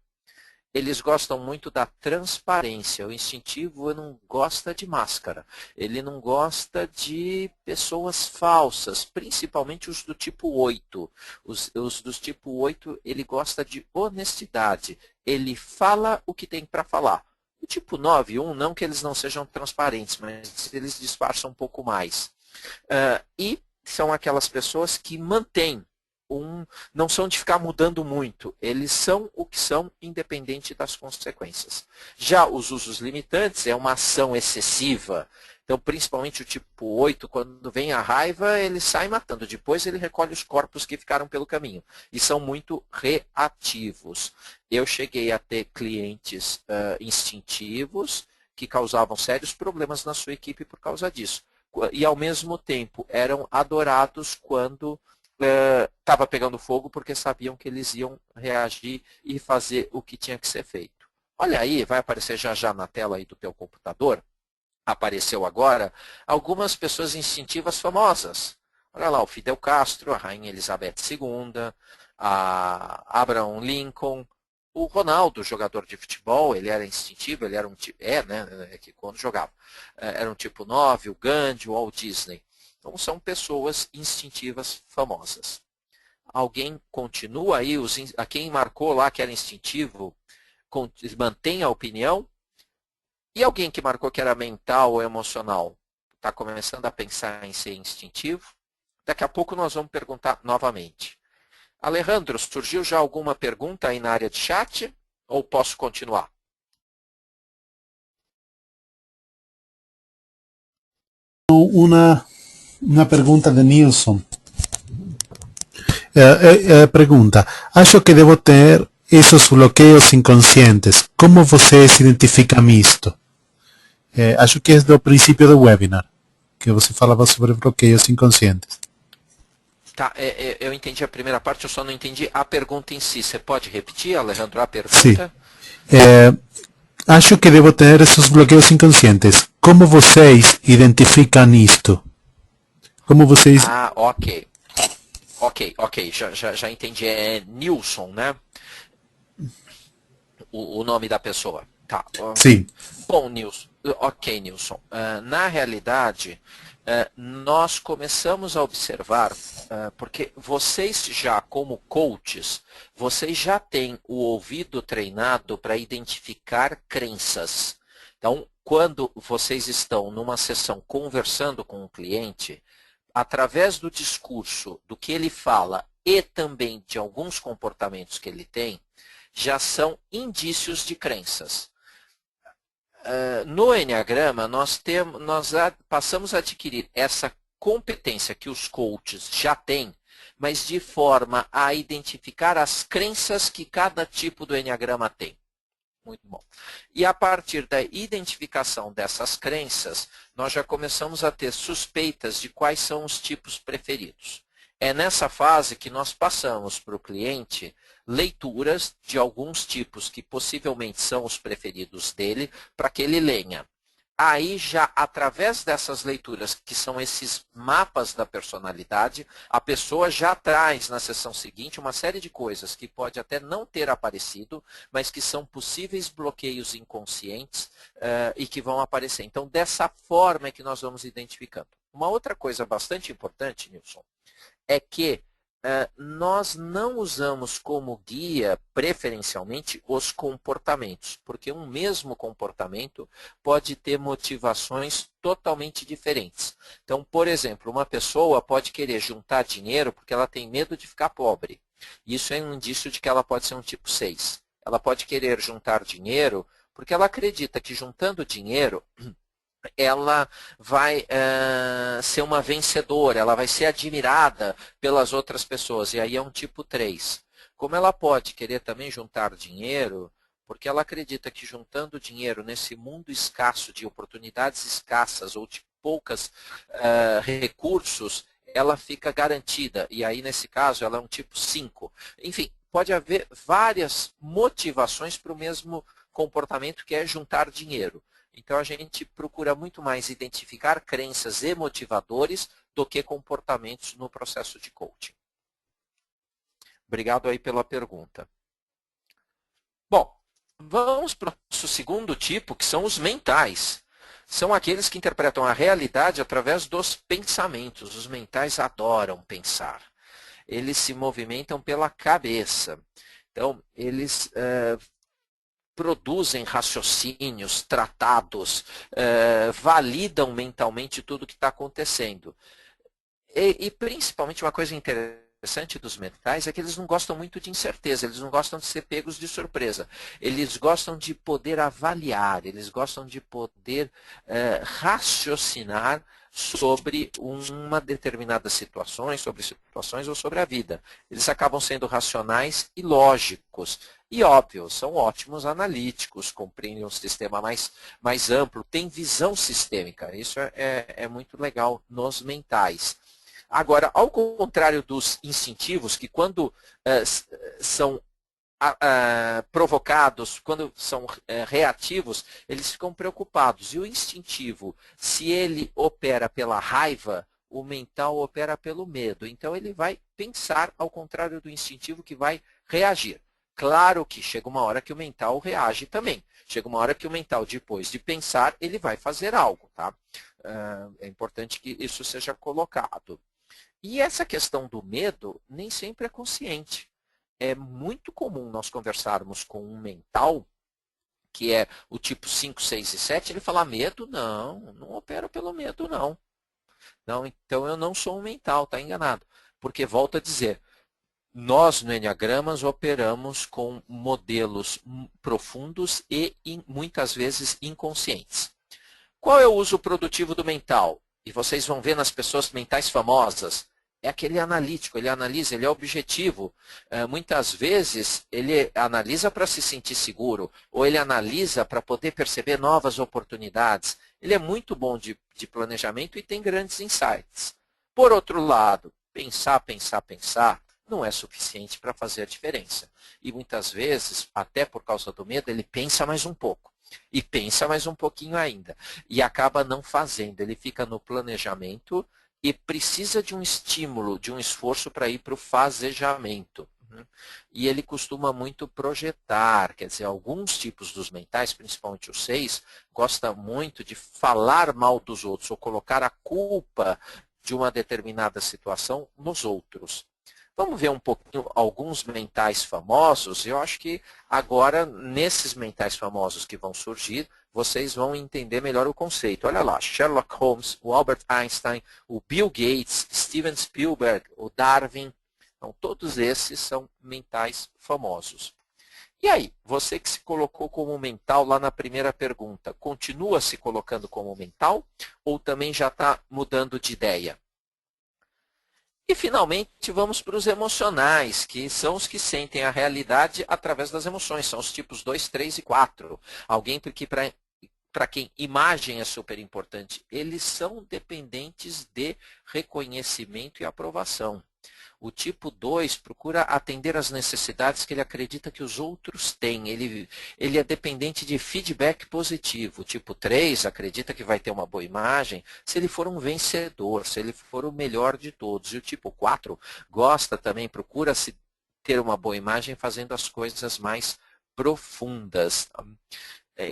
Eles gostam muito da transparência. O instintivo não gosta de máscara. Ele não gosta de pessoas falsas, principalmente os do tipo 8. Os do tipo 8, ele gosta de honestidade. Ele fala o que tem para falar. O tipo 9, 1, não que eles não sejam transparentes, mas eles disfarçam um pouco mais. E são aquelas pessoas que mantêm não são de ficar mudando muito. Eles são o que são, independente das consequências. Já os usos limitantes é uma ação excessiva. Então, principalmente o tipo 8, quando vem a raiva, ele sai matando. Depois ele recolhe os corpos que ficaram pelo caminho. E são muito reativos. Eu cheguei a ter clientes instintivos que causavam sérios problemas na sua equipe por causa disso. E, ao mesmo tempo, eram adorados quando estava pegando fogo, porque sabiam que eles iam reagir e fazer o que tinha que ser feito. Olha aí, vai aparecer já já na tela aí do teu computador, apareceu agora, algumas pessoas instintivas famosas. Olha lá, o Fidel Castro, a Rainha Elizabeth II, a Abraham Lincoln, o Ronaldo, jogador de futebol, ele era instintivo, ele era que quando jogava, era um tipo 9, o Gandhi, o Walt Disney. Então, são pessoas instintivas famosas. Alguém continua aí, a quem marcou lá que era instintivo, mantém a opinião? E alguém que marcou que era mental ou emocional, está começando a pensar em ser instintivo? Daqui a pouco nós vamos perguntar novamente. Alejandro, surgiu já alguma pergunta aí na área de chat? Ou posso continuar? Uma pergunta de Nilson. Pergunta, acho que devo ter esses bloqueios inconscientes. Como vocês identificam isto? Acho que é do princípio do webinar, que você falava sobre bloqueios inconscientes. Tá, eu entendi a primeira parte, eu só não entendi a pergunta em si. Você pode repetir, Alejandro, a Sim. pergunta? Acho que devo ter esses bloqueios inconscientes. Como vocês identificam isto? Como vocês... Ah, ok. Ok, já entendi. É Nilson, né? O nome da pessoa. Tá. Sim. Bom, Nilson. Ok, Nilson. Na realidade, nós começamos a observar, porque vocês já, como coaches, vocês já têm o ouvido treinado para identificar crenças. Então, quando vocês estão numa sessão conversando com um cliente, através do discurso, do que ele fala e também de alguns comportamentos que ele tem, já são indícios de crenças. No Enneagrama, nós passamos a adquirir essa competência que os coaches já têm, mas de forma a identificar as crenças que cada tipo do Enneagrama tem. Muito bom. E a partir da identificação dessas crenças, nós já começamos a ter suspeitas de quais são os tipos preferidos. É nessa fase que nós passamos para o cliente leituras de alguns tipos que possivelmente são os preferidos dele, para que ele leia. Aí já, através dessas leituras, que são esses mapas da personalidade, a pessoa já traz na sessão seguinte uma série de coisas que pode até não ter aparecido, mas que são possíveis bloqueios inconscientes e que vão aparecer. Então, dessa forma é que nós vamos identificando. Uma outra coisa bastante importante, Nilson, é que nós não usamos como guia, preferencialmente, os comportamentos, porque um mesmo comportamento pode ter motivações totalmente diferentes. Então, por exemplo, uma pessoa pode querer juntar dinheiro porque ela tem medo de ficar pobre. Isso é um indício de que ela pode ser um tipo 6. Ela pode querer juntar dinheiro porque ela acredita que juntando dinheiro ela vai ser uma vencedora, ela vai ser admirada pelas outras pessoas, e aí é um tipo 3. Como ela pode querer também juntar dinheiro, porque ela acredita que juntando dinheiro nesse mundo escasso, de oportunidades escassas ou de poucos recursos, ela fica garantida, e aí nesse caso ela é um tipo 5. Enfim, pode haver várias motivações para o mesmo comportamento, que é juntar dinheiro. Então, a gente procura muito mais identificar crenças e motivadores do que comportamentos no processo de coaching. Obrigado aí pela pergunta. Bom, vamos para o nosso segundo tipo, que são os mentais. São aqueles que interpretam a realidade através dos pensamentos. Os mentais adoram pensar. Eles se movimentam pela cabeça. Então, eles produzem raciocínios, tratados, validam mentalmente tudo o que está acontecendo. E principalmente uma coisa interessante dos mentais é que eles não gostam muito de incerteza, eles não gostam de ser pegos de surpresa. Eles gostam de poder avaliar, eles gostam de poder raciocinar sobre uma determinada situações, sobre situações ou sobre a vida. Eles acabam sendo racionais e lógicos. E, óbvio, são ótimos analíticos, compreendem um sistema mais amplo, têm visão sistêmica. Isso é muito legal nos mentais. Agora, ao contrário dos instintivos, que quando são provocados, quando são reativos, eles ficam preocupados. E o instintivo, se ele opera pela raiva, o mental opera pelo medo. Então, ele vai pensar ao contrário do instintivo, que vai reagir. Claro que chega uma hora que o mental reage também. Chega uma hora que o mental, depois de pensar, ele vai fazer algo. Tá? É importante que isso seja colocado. E essa questão do medo nem sempre é consciente. É muito comum nós conversarmos com um mental, que é o tipo 5, 6 e 7, ele falar, medo? Não opero pelo medo, não. Então eu não sou um mental, está enganado. Porque, volto a dizer, nós no Enneagramas operamos com modelos profundos e muitas vezes inconscientes. Qual é o uso produtivo do mental? E vocês vão ver nas pessoas mentais famosas, é aquele analítico, ele analisa, ele é objetivo. Muitas vezes ele analisa para se sentir seguro, ou ele analisa para poder perceber novas oportunidades. Ele é muito bom de planejamento e tem grandes insights. Por outro lado, pensar, pensar, pensar não é suficiente para fazer a diferença. E muitas vezes, até por causa do medo, ele pensa mais um pouco. E pensa mais um pouquinho ainda. E acaba não fazendo. Ele fica no planejamento e precisa de um estímulo, de um esforço para ir para o fazejamento. E ele costuma muito projetar, quer dizer, alguns tipos dos mentais, principalmente os 6, gosta muito de falar mal dos outros ou colocar a culpa de uma determinada situação nos outros. Vamos ver um pouquinho alguns mentais famosos. Eu acho que agora, nesses mentais famosos que vão surgir, vocês vão entender melhor o conceito. Olha lá, Sherlock Holmes, o Albert Einstein, o Bill Gates, Steven Spielberg, o Darwin. Então, todos esses são mentais famosos. E aí, você que se colocou como mental lá na primeira pergunta, continua se colocando como mental ou também já está mudando de ideia? E, finalmente, vamos para os emocionais, que são os que sentem a realidade através das emoções. São os tipos 2, 3 e 4. Alguém que, para quem imagem é super importante, eles são dependentes de reconhecimento e aprovação. O tipo 2 procura atender às necessidades que ele acredita que os outros têm. Ele é dependente de feedback positivo. O tipo 3 acredita que vai ter uma boa imagem se ele for um vencedor, se ele for o melhor de todos. E o tipo 4 gosta também, procura ter uma boa imagem fazendo as coisas mais profundas.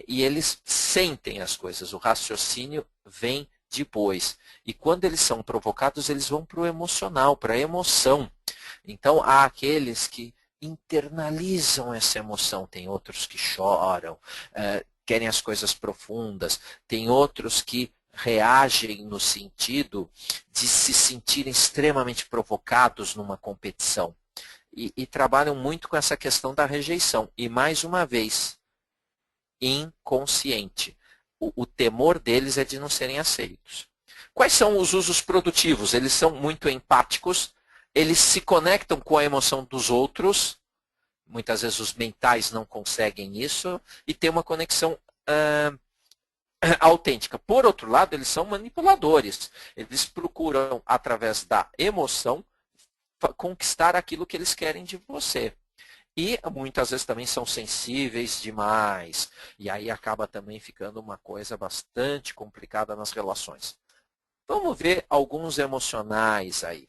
E eles sentem as coisas, o raciocínio vem depois. E quando eles são provocados, eles vão para o emocional, para a emoção. Então, há aqueles que internalizam essa emoção, tem outros que choram, querem as coisas profundas, tem outros que reagem no sentido de se sentirem extremamente provocados numa competição. E trabalham muito com essa questão da rejeição. E, mais uma vez, inconsciente. O temor deles é de não serem aceitos. Quais são os usos produtivos? Eles são muito empáticos, eles se conectam com a emoção dos outros, muitas vezes os mentais não conseguem isso, e tem uma conexão autêntica. Por outro lado, eles são manipuladores. Eles procuram, através da emoção, conquistar aquilo que eles querem de você. E muitas vezes também são sensíveis demais. E aí acaba também ficando uma coisa bastante complicada nas relações. Vamos ver alguns emocionais aí.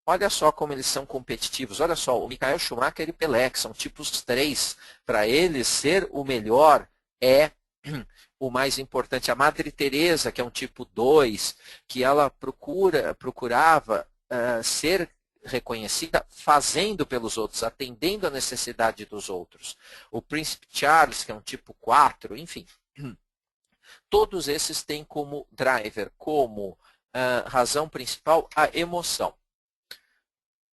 Olha só como eles são competitivos. Olha só, o Michael Schumacher e Pelé, que são tipos 3. Para eles, ser o melhor é o mais importante. A Madre Teresa, que é um tipo 2, que ela procurava ser reconhecida fazendo pelos outros, atendendo a necessidade dos outros. O Príncipe Charles, que é um tipo 4, enfim. Todos esses têm como driver, como razão principal, a emoção.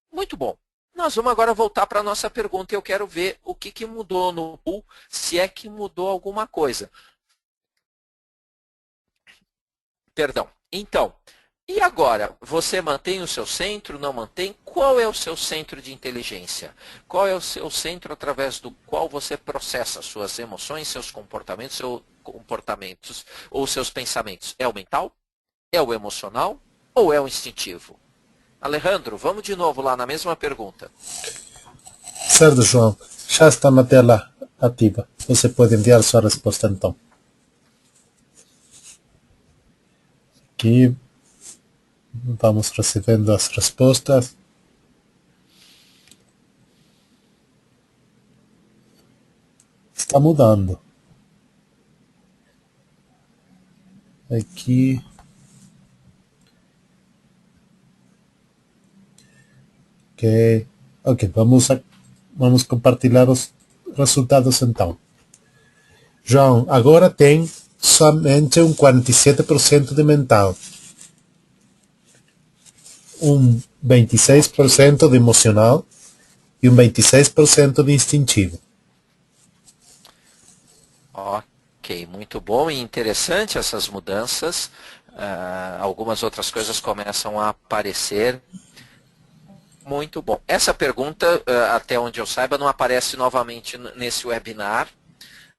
Muito bom. Nós vamos agora voltar para a nossa pergunta e eu quero ver o que mudou no pool, se é que mudou alguma coisa. Perdão. Então, e agora? Você mantém o seu centro, não mantém? Qual é o seu centro de inteligência? Qual é o seu centro através do qual você processa suas emoções, seus comportamentos ou seus pensamentos? É o mental? É o emocional? Ou é o instintivo? Alejandro, vamos de novo lá na mesma pergunta. Certo, João. Já está na tela ativa. Você pode enviar sua resposta então. Aqui vamos recebendo as respostas. Está mudando. Aqui. Ok, vamos compartilhar os resultados então. João, agora tem somente um 47% de mental, um 26% de emocional e um 26% de instintivo. Ok, muito bom e interessante essas mudanças. Algumas outras coisas começam a aparecer Muito bom. Essa pergunta, até onde eu saiba, não aparece novamente nesse webinar,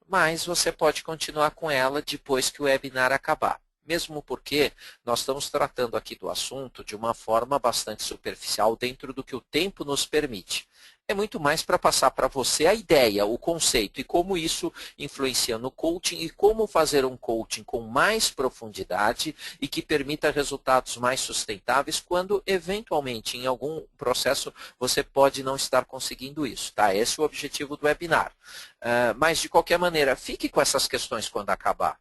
mas você pode continuar com ela depois que o webinar acabar. Mesmo porque nós estamos tratando aqui do assunto de uma forma bastante superficial dentro do que o tempo nos permite. É muito mais para passar para você a ideia, o conceito e como isso influencia no coaching e como fazer um coaching com mais profundidade e que permita resultados mais sustentáveis quando, eventualmente, em algum processo, você pode não estar conseguindo isso. Tá? Esse é o objetivo do webinar. Mas, de qualquer maneira, fique com essas questões quando acabar.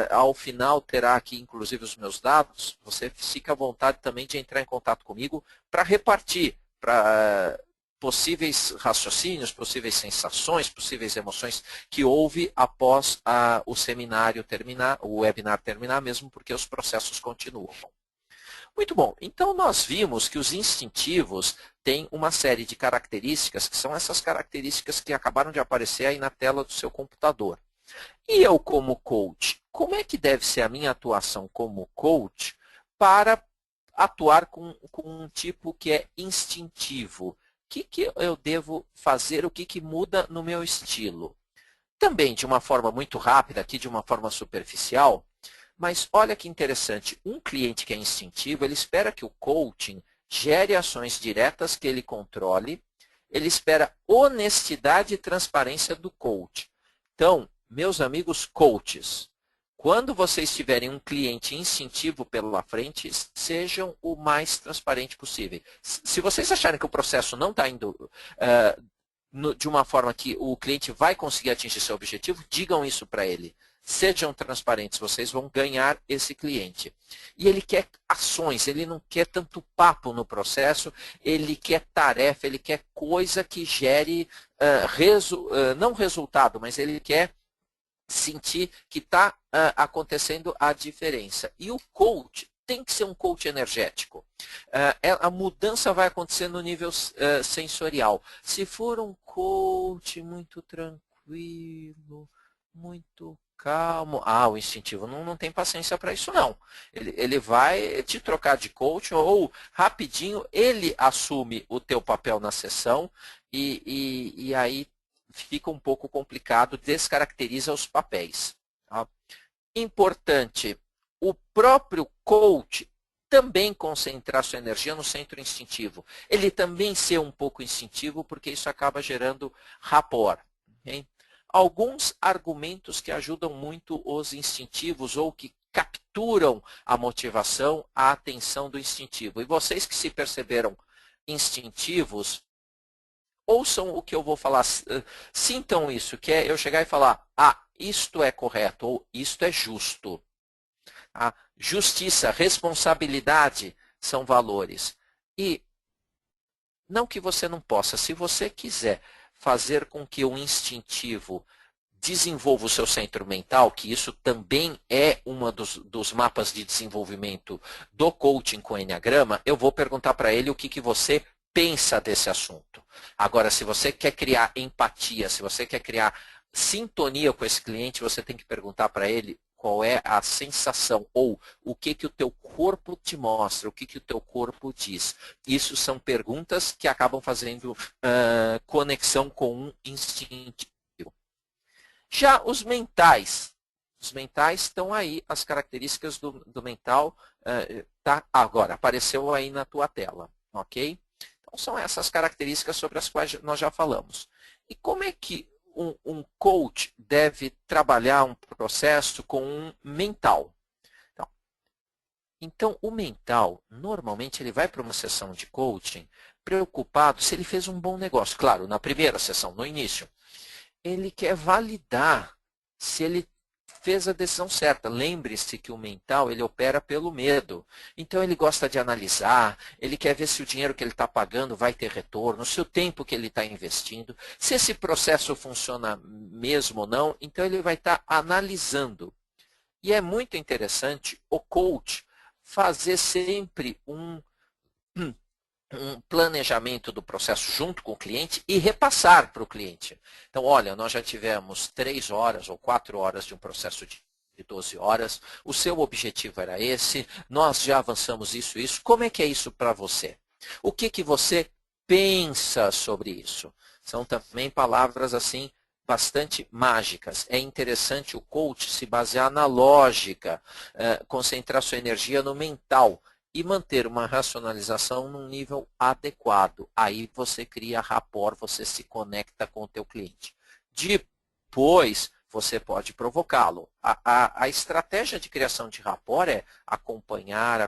Ao final terá aqui inclusive os meus dados, você fica à vontade também de entrar em contato comigo para repartir para possíveis raciocínios, possíveis sensações, possíveis emoções que houve após o seminário terminar, o webinar terminar, mesmo porque os processos continuam. Muito bom, então nós vimos que os instintivos têm uma série de características, que são essas características que acabaram de aparecer aí na tela do seu computador. E eu, como coach, como é que deve ser a minha atuação como coach para atuar com um tipo que é instintivo? O que eu devo fazer? O que muda no meu estilo? Também, de uma forma muito rápida, aqui de uma forma superficial, mas olha que interessante, um cliente que é instintivo, ele espera que o coaching gere ações diretas que ele controle, ele espera honestidade e transparência do coach. Então, meus amigos coaches, quando vocês tiverem um cliente instintivo pela frente, sejam o mais transparente possível. Se vocês acharem que o processo não está indo de uma forma que o cliente vai conseguir atingir seu objetivo, digam isso para ele. Sejam transparentes, vocês vão ganhar esse cliente. E ele quer ações, ele não quer tanto papo no processo, ele quer tarefa, ele quer coisa que gere, não resultado, mas ele quer sentir que está acontecendo a diferença. E o coach tem que ser um coach energético. A mudança vai acontecer no nível sensorial. Se for um coach muito tranquilo, muito calmo, o instintivo não tem paciência para isso não. Ele vai te trocar de coach ou rapidinho ele assume o teu papel na sessão e aí fica um pouco complicado, descaracteriza os papéis. Tá? Importante, o próprio coach também concentrar sua energia no centro instintivo. Ele também ser um pouco instintivo, porque isso acaba gerando rapport. Okay? Alguns argumentos que ajudam muito os instintivos ou que capturam a motivação, a atenção do instintivo. E vocês que se perceberam instintivos, ouçam o que eu vou falar, sintam isso, que é eu chegar e falar, isto é correto, ou isto é justo. Justiça, responsabilidade são valores. E não que você não possa, se você quiser fazer com que o instintivo desenvolva o seu centro mental, que isso também é um dos mapas de desenvolvimento do coaching com Enneagrama, eu vou perguntar para ele o que você pensa desse assunto. Agora, se você quer criar empatia, se você quer criar sintonia com esse cliente, você tem que perguntar para ele qual é a sensação ou o que o teu corpo te mostra, o que o teu corpo diz. Isso são perguntas que acabam fazendo conexão com um instintivo. Já os mentais estão aí, as características do mental, tá? Agora, apareceu aí na tua tela, ok? Então, são essas características sobre as quais nós já falamos. E como é que um coach deve trabalhar um processo com um mental? Então, o mental, normalmente, ele vai para uma sessão de coaching preocupado se ele fez um bom negócio. Claro, na primeira sessão, no início. Ele quer validar se ele fez a decisão certa. Lembre-se que o mental ele opera pelo medo. Então ele gosta de analisar, ele quer ver se o dinheiro que ele está pagando vai ter retorno, se o tempo que ele está investindo, se esse processo funciona mesmo ou não, então ele vai estar analisando. E é muito interessante o coach fazer sempre um planejamento do processo junto com o cliente e repassar para o cliente. Então, olha, nós já tivemos 3 horas ou 4 horas de um processo de 12 horas, o seu objetivo era esse, nós já avançamos isso, como é que é isso para você? O que você pensa sobre isso? São também palavras assim bastante mágicas. É interessante o coach se basear na lógica, concentrar sua energia no mental e manter uma racionalização num nível adequado. Aí você cria rapport, você se conecta com o teu cliente. Depois, você pode provocá-lo. A estratégia de criação de rapport é acompanhar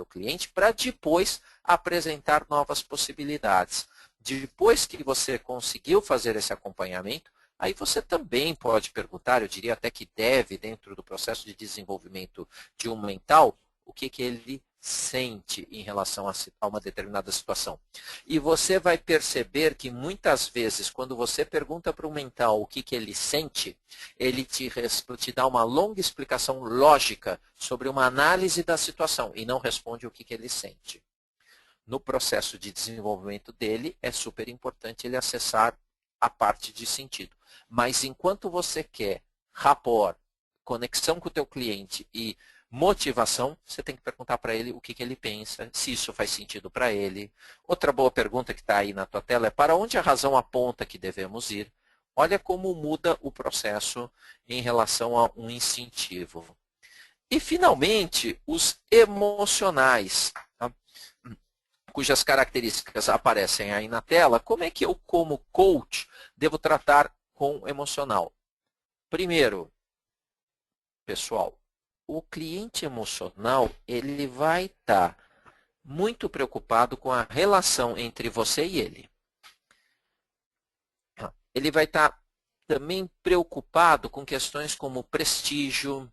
o cliente para depois apresentar novas possibilidades. Depois que você conseguiu fazer esse acompanhamento, aí você também pode perguntar, eu diria até que deve, dentro do processo de desenvolvimento de um mental, o que ele sente em relação a uma determinada situação. E você vai perceber que muitas vezes, quando você pergunta para o mental o que ele sente, ele te dá uma longa explicação lógica sobre uma análise da situação e não responde o que ele sente. No processo de desenvolvimento dele, é super importante ele acessar a parte de sentido. Mas enquanto você quer rapport, conexão com o teu cliente e motivação, você tem que perguntar para ele o que ele pensa, se isso faz sentido para ele. Outra boa pergunta que está aí na tua tela é: para onde a razão aponta que devemos ir? Olha como muda o processo em relação a um incentivo. E, finalmente, os emocionais, tá? Cujas características aparecem aí na tela. Como é que eu, como coach, devo tratar com o emocional? Primeiro, pessoal, o cliente emocional ele vai estar muito preocupado com a relação entre você e ele. Ele vai estar também preocupado com questões como prestígio.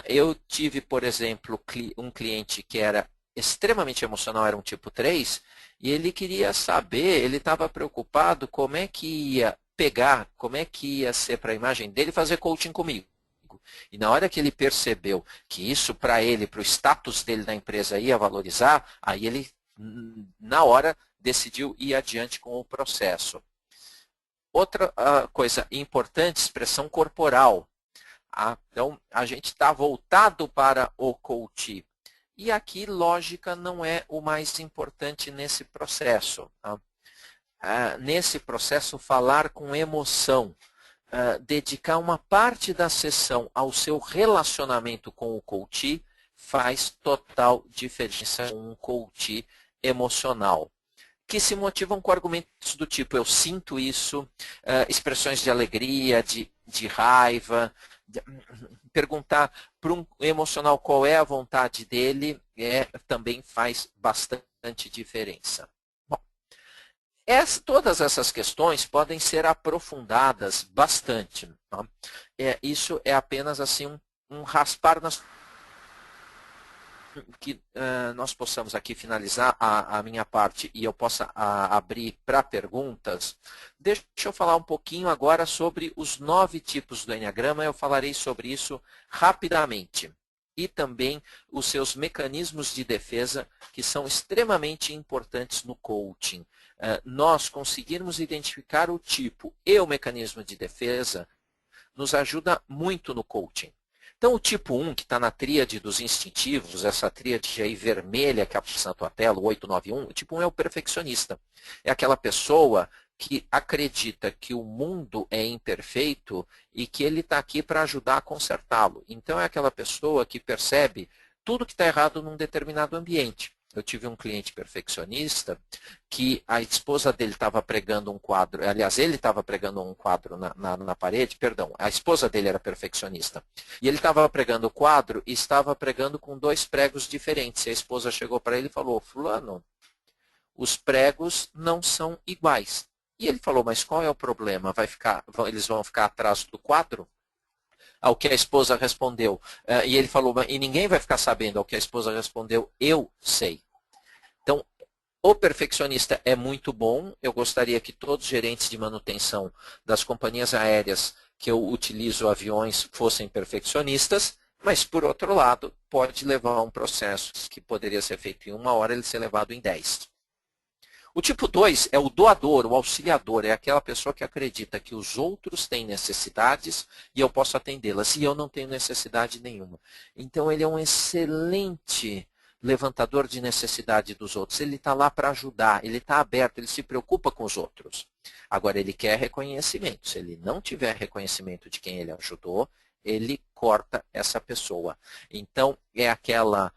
Eu tive, por exemplo, um cliente que era extremamente emocional, era um tipo 3, e ele queria saber, ele estava preocupado como é que ia pegar, como é que ia ser para a imagem dele fazer coaching comigo. E na hora que ele percebeu que isso para ele, para o status dele na empresa ia valorizar, aí ele, na hora, decidiu ir adiante com o processo. Outra coisa importante, expressão corporal. Então, a gente está voltado para o coach. E aqui, lógica não é o mais importante nesse processo. Nesse processo, falar com emoção, dedicar uma parte da sessão ao seu relacionamento com o coach faz total diferença com um coach emocional. Que se motivam com argumentos do tipo: eu sinto isso, expressões de alegria, de raiva. Perguntar para um emocional qual é a vontade dele também faz bastante diferença. Bom, todas essas questões podem ser aprofundadas bastante. Tá? Isso é apenas assim um raspar nas que nós possamos aqui finalizar a minha parte e eu possa abrir para perguntas. Deixa eu falar um pouquinho agora sobre os 9 tipos do Enneagrama. Eu falarei sobre isso rapidamente. E também os seus mecanismos de defesa, que são extremamente importantes no coaching. Nós conseguirmos identificar o tipo e o mecanismo de defesa nos ajuda muito no coaching. Então, o tipo 1, que está na tríade dos instintivos, essa tríade aí vermelha que aparece na tua tela, o 891, o tipo 1 é o perfeccionista. É aquela pessoa que acredita que o mundo é imperfeito e que ele está aqui para ajudar a consertá-lo. Então, é aquela pessoa que percebe tudo que está errado num determinado ambiente. Eu tive um cliente perfeccionista que a esposa dele estava pregando um quadro, aliás, ele estava pregando um quadro na parede, perdão, a esposa dele era perfeccionista. E ele estava pregando o quadro e estava pregando com 2 pregos diferentes. E a esposa chegou para ele e falou: fulano, os pregos não são iguais. E ele falou: mas qual é o problema? Eles vão ficar atrás do quadro? Ao que a esposa respondeu. E ele falou: e ninguém vai ficar sabendo. Ao que a esposa respondeu: eu sei. Então, o perfeccionista é muito bom. Eu gostaria que todos os gerentes de manutenção das companhias aéreas que eu utilizo aviões fossem perfeccionistas, mas, por outro lado, pode levar a um processo que poderia ser feito em 1 hora, ele ser levado em 10. O tipo 2 é o doador, o auxiliador, é aquela pessoa que acredita que os outros têm necessidades e eu posso atendê-las, e eu não tenho necessidade nenhuma. Então, ele é um excelente levantador de necessidade dos outros, ele está lá para ajudar, ele está aberto, ele se preocupa com os outros. Agora, ele quer reconhecimento. Se ele não tiver reconhecimento de quem ele ajudou, ele corta essa pessoa. Então, é aquela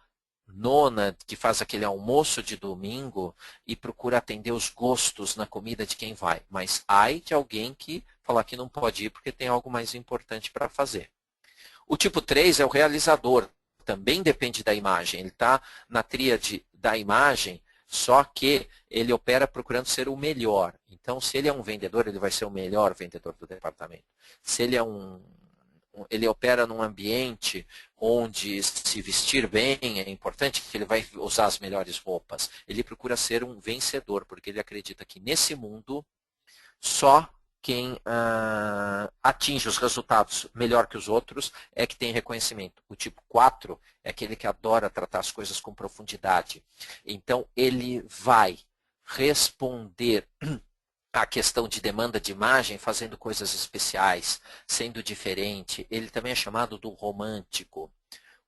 nona que faz aquele almoço de domingo e procura atender os gostos na comida de quem vai. Mas ai de alguém que falar que não pode ir porque tem algo mais importante para fazer. O tipo 3 é o realizador. Também depende da imagem. Ele está na tríade da imagem, só que ele opera procurando ser o melhor. Então, se ele é um vendedor, ele vai ser o melhor vendedor do departamento. Se ele é ele opera num ambiente onde se vestir bem é importante, que ele vai usar as melhores roupas. Ele procura ser um vencedor, porque ele acredita que nesse mundo só quem atinge os resultados melhor que os outros é que tem reconhecimento. O tipo 4 é aquele que adora tratar as coisas com profundidade. Então, ele vai responder a questão de demanda de imagem fazendo coisas especiais, sendo diferente. Ele também é chamado do romântico.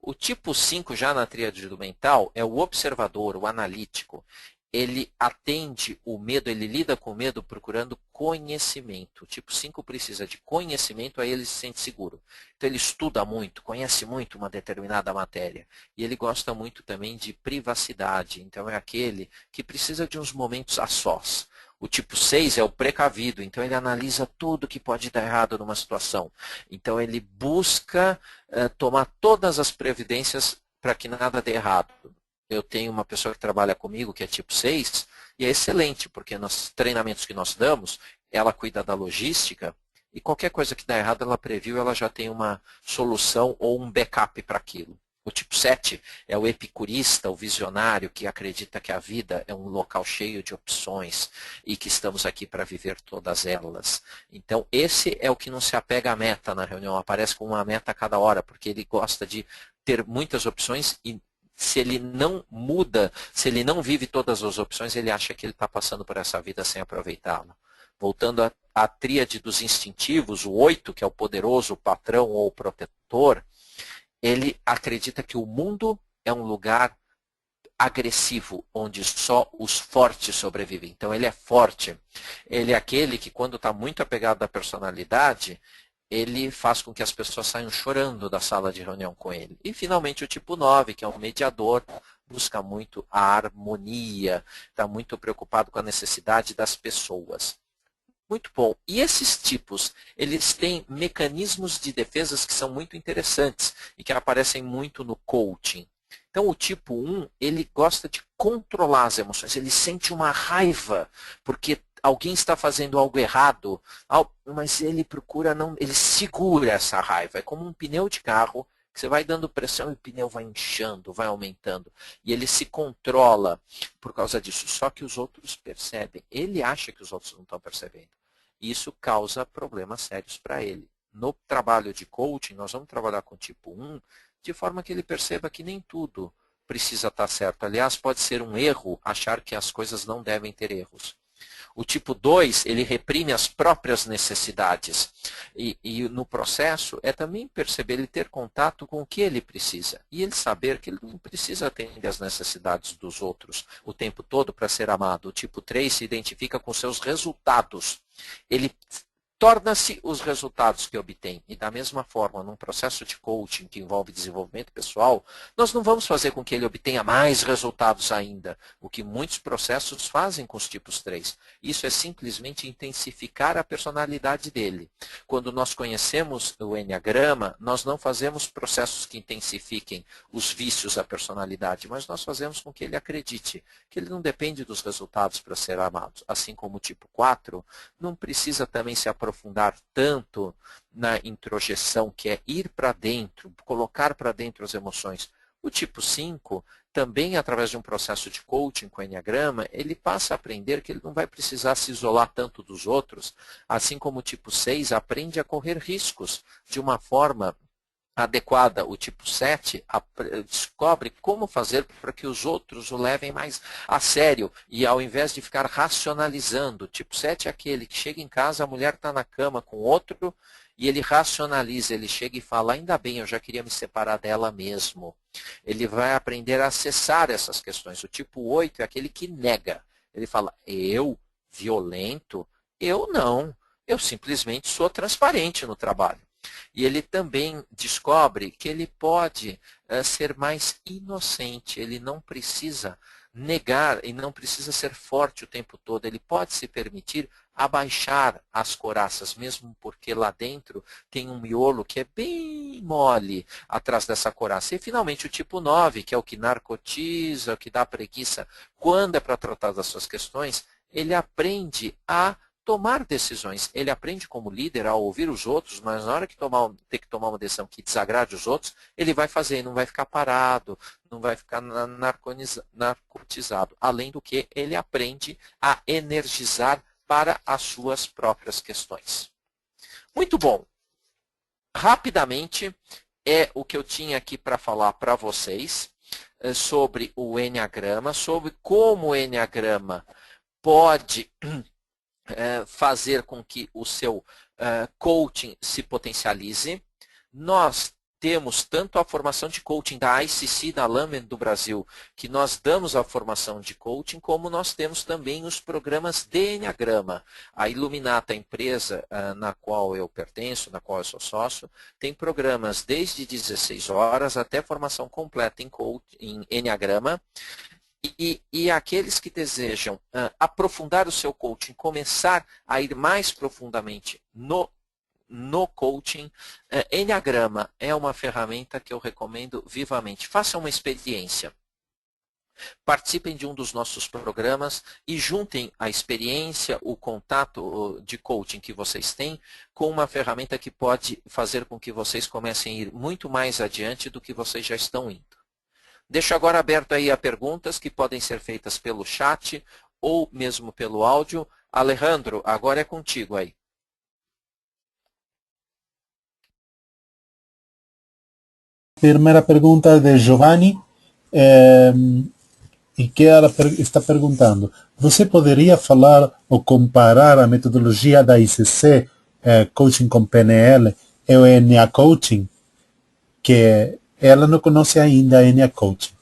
O tipo 5, já na tríade do mental, é o observador, o analítico. Ele atende o medo, ele lida com o medo procurando conhecimento. O tipo 5 precisa de conhecimento, aí ele se sente seguro. Então ele estuda muito, conhece muito uma determinada matéria. E ele gosta muito também de privacidade. Então é aquele que precisa de uns momentos a sós. O tipo 6 é o precavido, então ele analisa tudo que pode dar errado numa situação. Então ele busca tomar todas as previdências para que nada dê errado. Eu tenho uma pessoa que trabalha comigo, que é tipo 6, e é excelente, porque nos treinamentos que nós damos, ela cuida da logística, e qualquer coisa que dá errado, ela previu, ela já tem uma solução ou um backup para aquilo. O tipo 7 é o epicurista, o visionário, que acredita que a vida é um local cheio de opções e que estamos aqui para viver todas elas. Então, esse é o que não se apega à meta na reunião, aparece com uma meta a cada hora, porque ele gosta de ter muitas opções e se ele não muda, se ele não vive todas as opções, ele acha que ele está passando por essa vida sem aproveitá-la. Voltando à tríade dos instintivos, o 8, que é o poderoso, o patrão ou o protetor, ele acredita que o mundo é um lugar agressivo, onde só os fortes sobrevivem. Então ele é forte. Ele é aquele que, quando está muito apegado à personalidade, ele faz com que as pessoas saiam chorando da sala de reunião com ele. E, finalmente, o tipo 9, que é o mediador, busca muito a harmonia, está muito preocupado com a necessidade das pessoas. Muito bom. E esses tipos, eles têm mecanismos de defesas que são muito interessantes e que aparecem muito no coaching. Então, o tipo 1, ele gosta de controlar as emoções, ele sente uma raiva, porque alguém está fazendo algo errado, mas ele procura não, ele segura essa raiva. É como um pneu de carro, que você vai dando pressão e o pneu vai inchando, vai aumentando. E ele se controla por causa disso. Só que os outros percebem. Ele acha que os outros não estão percebendo. Isso causa problemas sérios para ele. No trabalho de coaching, nós vamos trabalhar com o tipo 1, de forma que ele perceba que nem tudo precisa estar certo. Aliás, pode ser um erro achar que as coisas não devem ter erros. O tipo 2, ele reprime as próprias necessidades. E no processo é também perceber ele ter contato com o que ele precisa. E ele saber que ele não precisa atender as necessidades dos outros o tempo todo para ser amado. O tipo 3 se identifica com seus resultados. Ele torna-se os resultados que obtém. E da mesma forma, num processo de coaching que envolve desenvolvimento pessoal, nós não vamos fazer com que ele obtenha mais resultados ainda, o que muitos processos fazem com os tipos 3. Isso é simplesmente intensificar a personalidade dele. Quando nós conhecemos o Enneagrama, nós não fazemos processos que intensifiquem os vícios da personalidade, mas nós fazemos com que ele acredite que ele não depende dos resultados para ser amado. Assim como o tipo 4, não precisa também se aprofundar tanto na introjeção, que é ir para dentro, colocar para dentro as emoções. O tipo 5, também através de um processo de coaching com o Enneagrama, ele passa a aprender que ele não vai precisar se isolar tanto dos outros, assim como o tipo 6 aprende a correr riscos de uma forma adequada. O tipo 7 descobre como fazer para que os outros o levem mais a sério e ao invés de ficar racionalizando. O tipo 7 é aquele que chega em casa, a mulher está na cama com outro e ele racionaliza, ele chega e fala, ainda bem, eu já queria me separar dela mesmo. Ele vai aprender a acessar essas questões. O tipo 8 é aquele que nega. Ele fala, eu, violento? Eu não. Eu simplesmente sou transparente no trabalho. E ele também descobre que ele pode ser mais inocente. Ele não precisa negar e não precisa ser forte o tempo todo. Ele pode se permitir abaixar as coraças, mesmo porque lá dentro tem um miolo que é bem mole atrás dessa coraça. E finalmente o tipo 9, que é o que narcotiza, o que dá preguiça quando é para tratar das suas questões, ele aprende a tomar decisões. Ele aprende como líder a ouvir os outros, mas na hora que ter que tomar uma decisão que desagrade os outros, ele vai fazer, não vai ficar parado, não vai ficar narcotizado. Além do que, ele aprende a energizar para as suas próprias questões. Muito bom. Rapidamente, é o que eu tinha aqui para falar para vocês sobre o Enneagrama, sobre como o Enneagrama pode fazer com que o seu coaching se potencialize. Nós temos tanto a formação de coaching da ICC, da Lambent do Brasil, que nós damos a formação de coaching, como nós temos também os programas de Enneagrama. A Iluminata, a empresa na qual eu pertenço, na qual eu sou sócio, tem programas desde 16 horas até formação completa em Enneagrama. E aqueles que desejam aprofundar o seu coaching, começar a ir mais profundamente no coaching, Enneagrama é uma ferramenta que eu recomendo vivamente. Façam uma experiência. Participem de um dos nossos programas e juntem a experiência, o contato de coaching que vocês têm com uma ferramenta que pode fazer com que vocês comecem a ir muito mais adiante do que vocês já estão indo. Deixo agora aberto aí a perguntas que podem ser feitas pelo chat ou mesmo pelo áudio. Alejandro, agora é contigo aí. Primeira pergunta de Giovanni, e que ela está perguntando: você poderia falar ou comparar a metodologia da ICC, Coaching com PNL, e o Ennea Coaching? Que ela não conhece ainda a Ennea Coaching.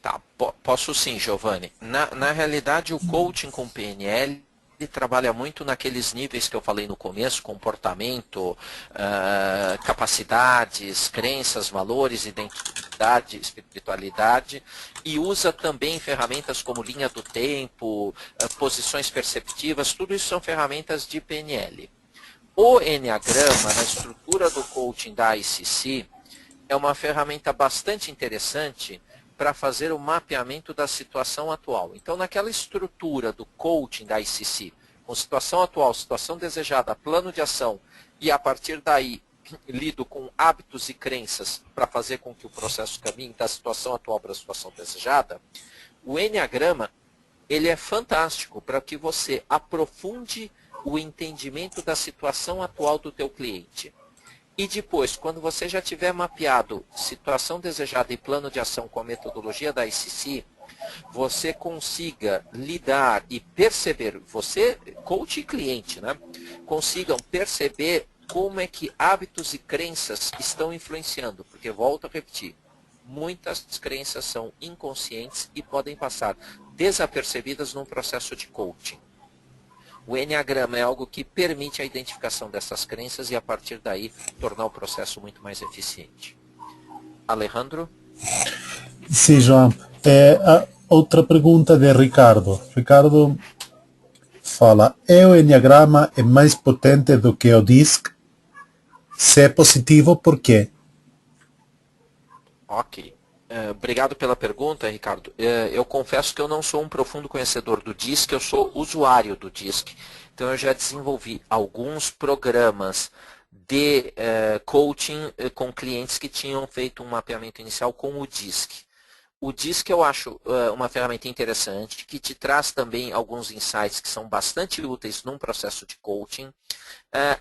Tá, posso sim, Giovanni. Na realidade, o coaching com PNL ele trabalha muito naqueles níveis que eu falei no começo, comportamento, capacidades, crenças, valores, identidade, espiritualidade, e usa também ferramentas como linha do tempo, posições perceptivas, tudo isso são ferramentas de PNL. O Enneagrama, na estrutura do coaching da ICC, é uma ferramenta bastante interessante para fazer o mapeamento da situação atual. Então, naquela estrutura do coaching da ICC, com situação atual, situação desejada, plano de ação, e a partir daí lido com hábitos e crenças para fazer com que o processo caminhe da situação atual para a situação desejada, o Enneagrama ele é fantástico para que você aprofunde o entendimento da situação atual do teu cliente. E depois, quando você já tiver mapeado situação desejada e plano de ação com a metodologia da ICC, você consiga lidar e perceber, você, coach e cliente, né, consigam perceber como é que hábitos e crenças estão influenciando. Porque, volto a repetir, muitas crenças são inconscientes e podem passar desapercebidas num processo de coaching. O Enneagrama é algo que permite a identificação dessas crenças e, a partir daí, tornar o processo muito mais eficiente. Alejandro? Sim, João. Outra pergunta de Ricardo. Ricardo fala: o Enneagrama é mais potente do que o DISC? Se é positivo, por quê? Ok. Obrigado pela pergunta, Ricardo. Eu confesso que eu não sou um profundo conhecedor do DISC, eu sou usuário do DISC. Então, eu já desenvolvi alguns programas de coaching com clientes que tinham feito um mapeamento inicial com o DISC. O DISC eu acho uma ferramenta interessante, que te traz também alguns insights que são bastante úteis num processo de coaching.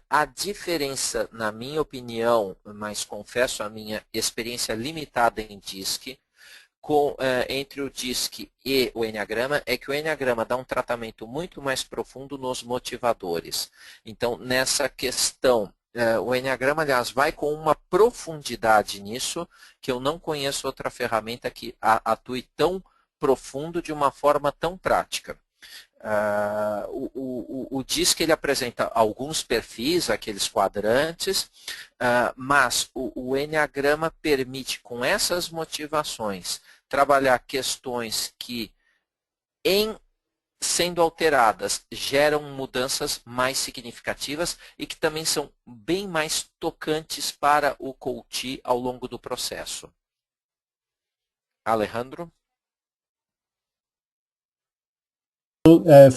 A diferença, na minha opinião, mas confesso a minha experiência limitada em DISC, entre o DISC e o Enneagrama, é que o Enneagrama dá um tratamento muito mais profundo nos motivadores. Então, nessa questão o Enneagrama, aliás, vai com uma profundidade nisso, que eu não conheço outra ferramenta que atue tão profundo de uma forma tão prática. O DISC ele apresenta alguns perfis, aqueles quadrantes, mas o Enneagrama permite, com essas motivações, trabalhar questões que, em sendo alteradas, geram mudanças mais significativas e que também são bem mais tocantes para o coach ao longo do processo. Alejandro?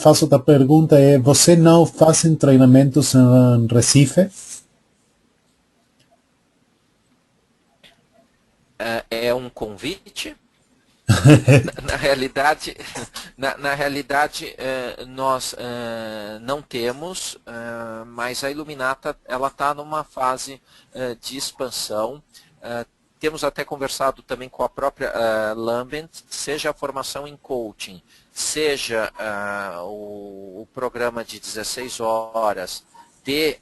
Faço outra pergunta, você não faz treinamentos em Recife? É um convite? Na realidade, nós não temos, mas a Iluminata ela está numa fase de expansão. Temos até conversado também com a própria Lambent, seja a formação em coaching, seja o programa de 16 horas de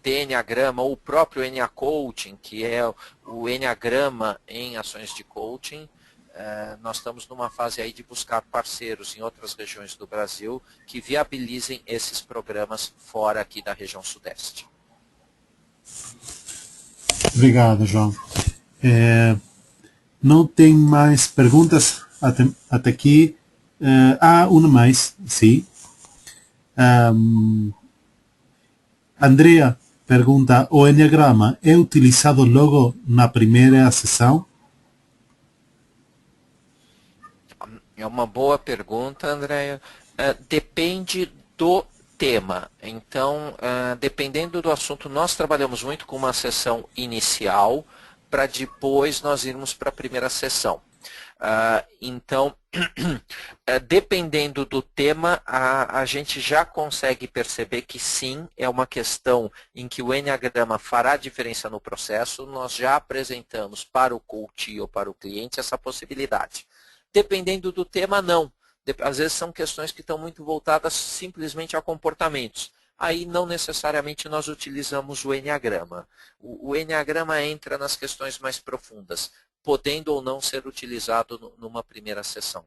Enneagrama, ou o próprio Ennea Coaching, que é o Enneagrama em ações de coaching. Nós estamos numa fase aí de buscar parceiros em outras regiões do Brasil que viabilizem esses programas fora aqui da região sudeste. Obrigado, João. Não tem mais perguntas até aqui. Uma mais, sim. Andrea pergunta, o Enneagrama é utilizado logo na primeira sessão? É uma boa pergunta, Andréia. Depende do tema. Então, dependendo do assunto, nós trabalhamos muito com uma sessão inicial para depois nós irmos para a primeira sessão. Então, dependendo do tema, a gente já consegue perceber que sim, é uma questão em que o Enneagrama fará diferença no processo. Nós já apresentamos para o coach ou para o cliente essa possibilidade. Dependendo do tema, não. Às vezes são questões que estão muito voltadas simplesmente a comportamentos. Aí não necessariamente nós utilizamos o Enneagrama. O Enneagrama entra nas questões mais profundas, podendo ou não ser utilizado numa primeira sessão.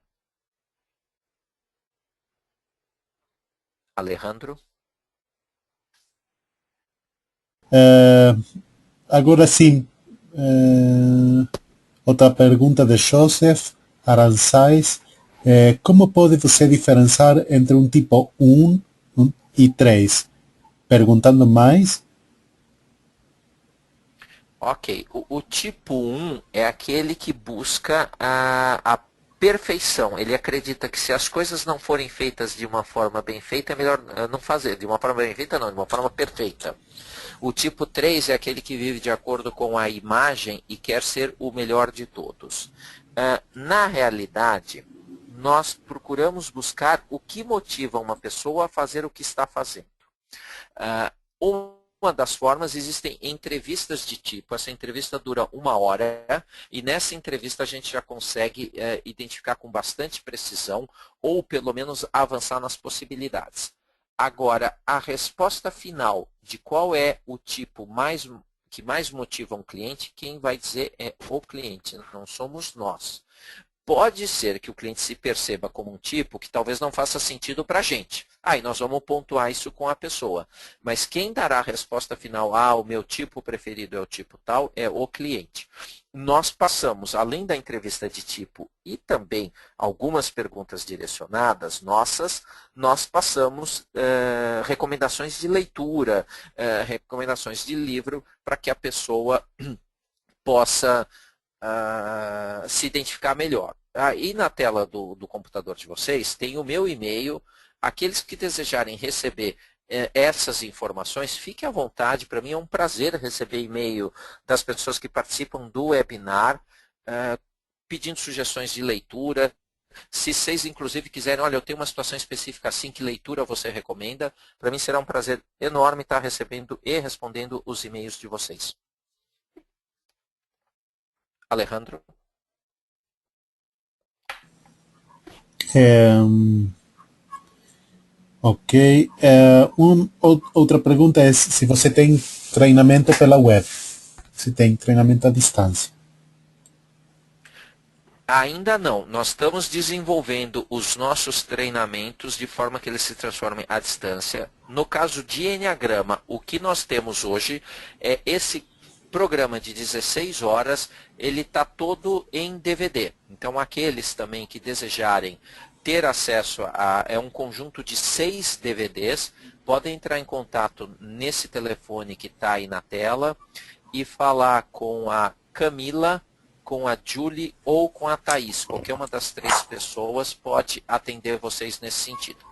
Alejandro? Agora sim, outra pergunta de Joseph Arançais. Como pode você diferenciar entre um tipo 1 e 3? Perguntando mais. Ok, o tipo 1 é aquele que busca a perfeição. Ele acredita que se as coisas não forem feitas de uma forma bem feita, é melhor não fazer. De uma forma bem feita, não, de uma forma perfeita. O tipo 3 é aquele que vive de acordo com a imagem e quer ser o melhor de todos. Na realidade, nós procuramos buscar o que motiva uma pessoa a fazer o que está fazendo. Uma das formas, existem entrevistas de tipo, essa entrevista dura 1 hora, e nessa entrevista a gente já consegue identificar com bastante precisão, ou pelo menos avançar nas possibilidades. Agora, a resposta final de qual é o tipo que mais motiva um cliente, quem vai dizer é o cliente, não somos nós. Pode ser que o cliente se perceba como um tipo que talvez não faça sentido para a gente. Aí nós vamos pontuar isso com a pessoa. Mas quem dará a resposta final, o meu tipo preferido é o tipo tal, é o cliente. Nós passamos, além da entrevista de tipo e também algumas perguntas direcionadas nossas, nós passamos recomendações de leitura, recomendações de livro, para que a pessoa possa se identificar melhor. Aí na tela do computador de vocês tem o meu e-mail. Aqueles que desejarem receber essas informações, fiquem à vontade. Para mim é um prazer receber e-mail das pessoas que participam do webinar, pedindo sugestões de leitura. Se vocês, inclusive, quiserem, olha, eu tenho uma situação específica assim, que leitura você recomenda? Para mim será um prazer enorme estar recebendo e respondendo os e-mails de vocês. Alejandro? Ok. Outra pergunta é se você tem treinamento pela web. Se tem treinamento à distância. Ainda não. Nós estamos desenvolvendo os nossos treinamentos de forma que eles se transformem à distância. No caso de Enneagrama, o que nós temos hoje é esse programa de 16 horas, ele está todo em DVD. Então, aqueles também que desejarem ter acesso a um conjunto de 6 DVDs, podem entrar em contato nesse telefone que está aí na tela e falar com a Camila, com a Julie ou com a Thaís. Qualquer uma das 3 pessoas pode atender vocês nesse sentido.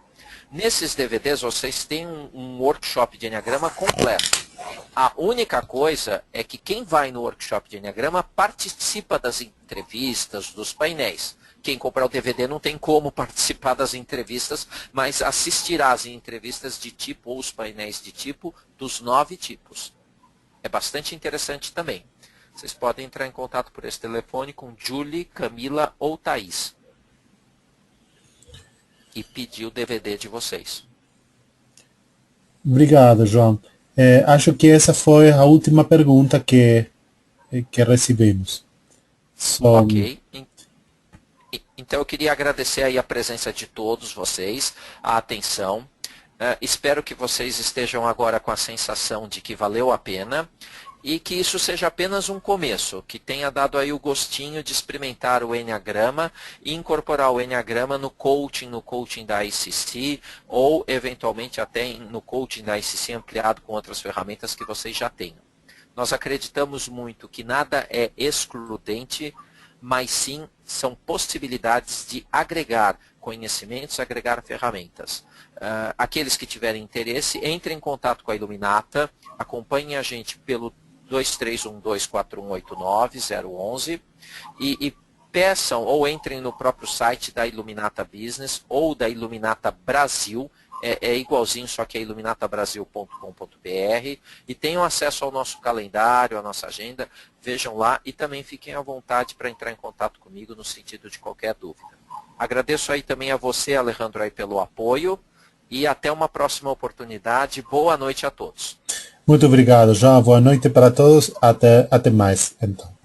Nesses DVDs vocês têm um workshop de Enneagrama completo. A única coisa é que quem vai no workshop de Enneagrama participa das entrevistas, dos painéis. Quem comprar o DVD não tem como participar das entrevistas, mas assistirá às entrevistas de tipo ou os painéis de tipo dos 9 tipos. É bastante interessante também. Vocês podem entrar em contato por esse telefone com Julie, Camila ou Thaís. E pedir o DVD de vocês. Obrigado, João. Acho que essa foi a última pergunta que recebemos. Ok. Então eu queria agradecer aí a presença de todos vocês, a atenção. Espero que vocês estejam agora com a sensação de que valeu a pena e que isso seja apenas um começo, que tenha dado aí o gostinho de experimentar o Enneagrama e incorporar o Enneagrama no coaching da ICC ou eventualmente até no coaching da ICC ampliado com outras ferramentas que vocês já tenham. Nós acreditamos muito que nada é excludente, mas sim são possibilidades de agregar conhecimentos, agregar ferramentas. Aqueles que tiverem interesse, entrem em contato com a Iluminata, acompanhem a gente pelo 23124189-011 e peçam ou entrem no próprio site da Iluminata Business ou da Iluminata Brasil, é igualzinho, só que é iluminatabrasil.com.br e tenham acesso ao nosso calendário, à nossa agenda, vejam lá e também fiquem à vontade para entrar em contato comigo no sentido de qualquer dúvida. Agradeço aí também a você, Alejandro, aí pelo apoio e até uma próxima oportunidade. Boa noite a todos. Muito obrigado, João. Boa noite para todos. Até mais, então.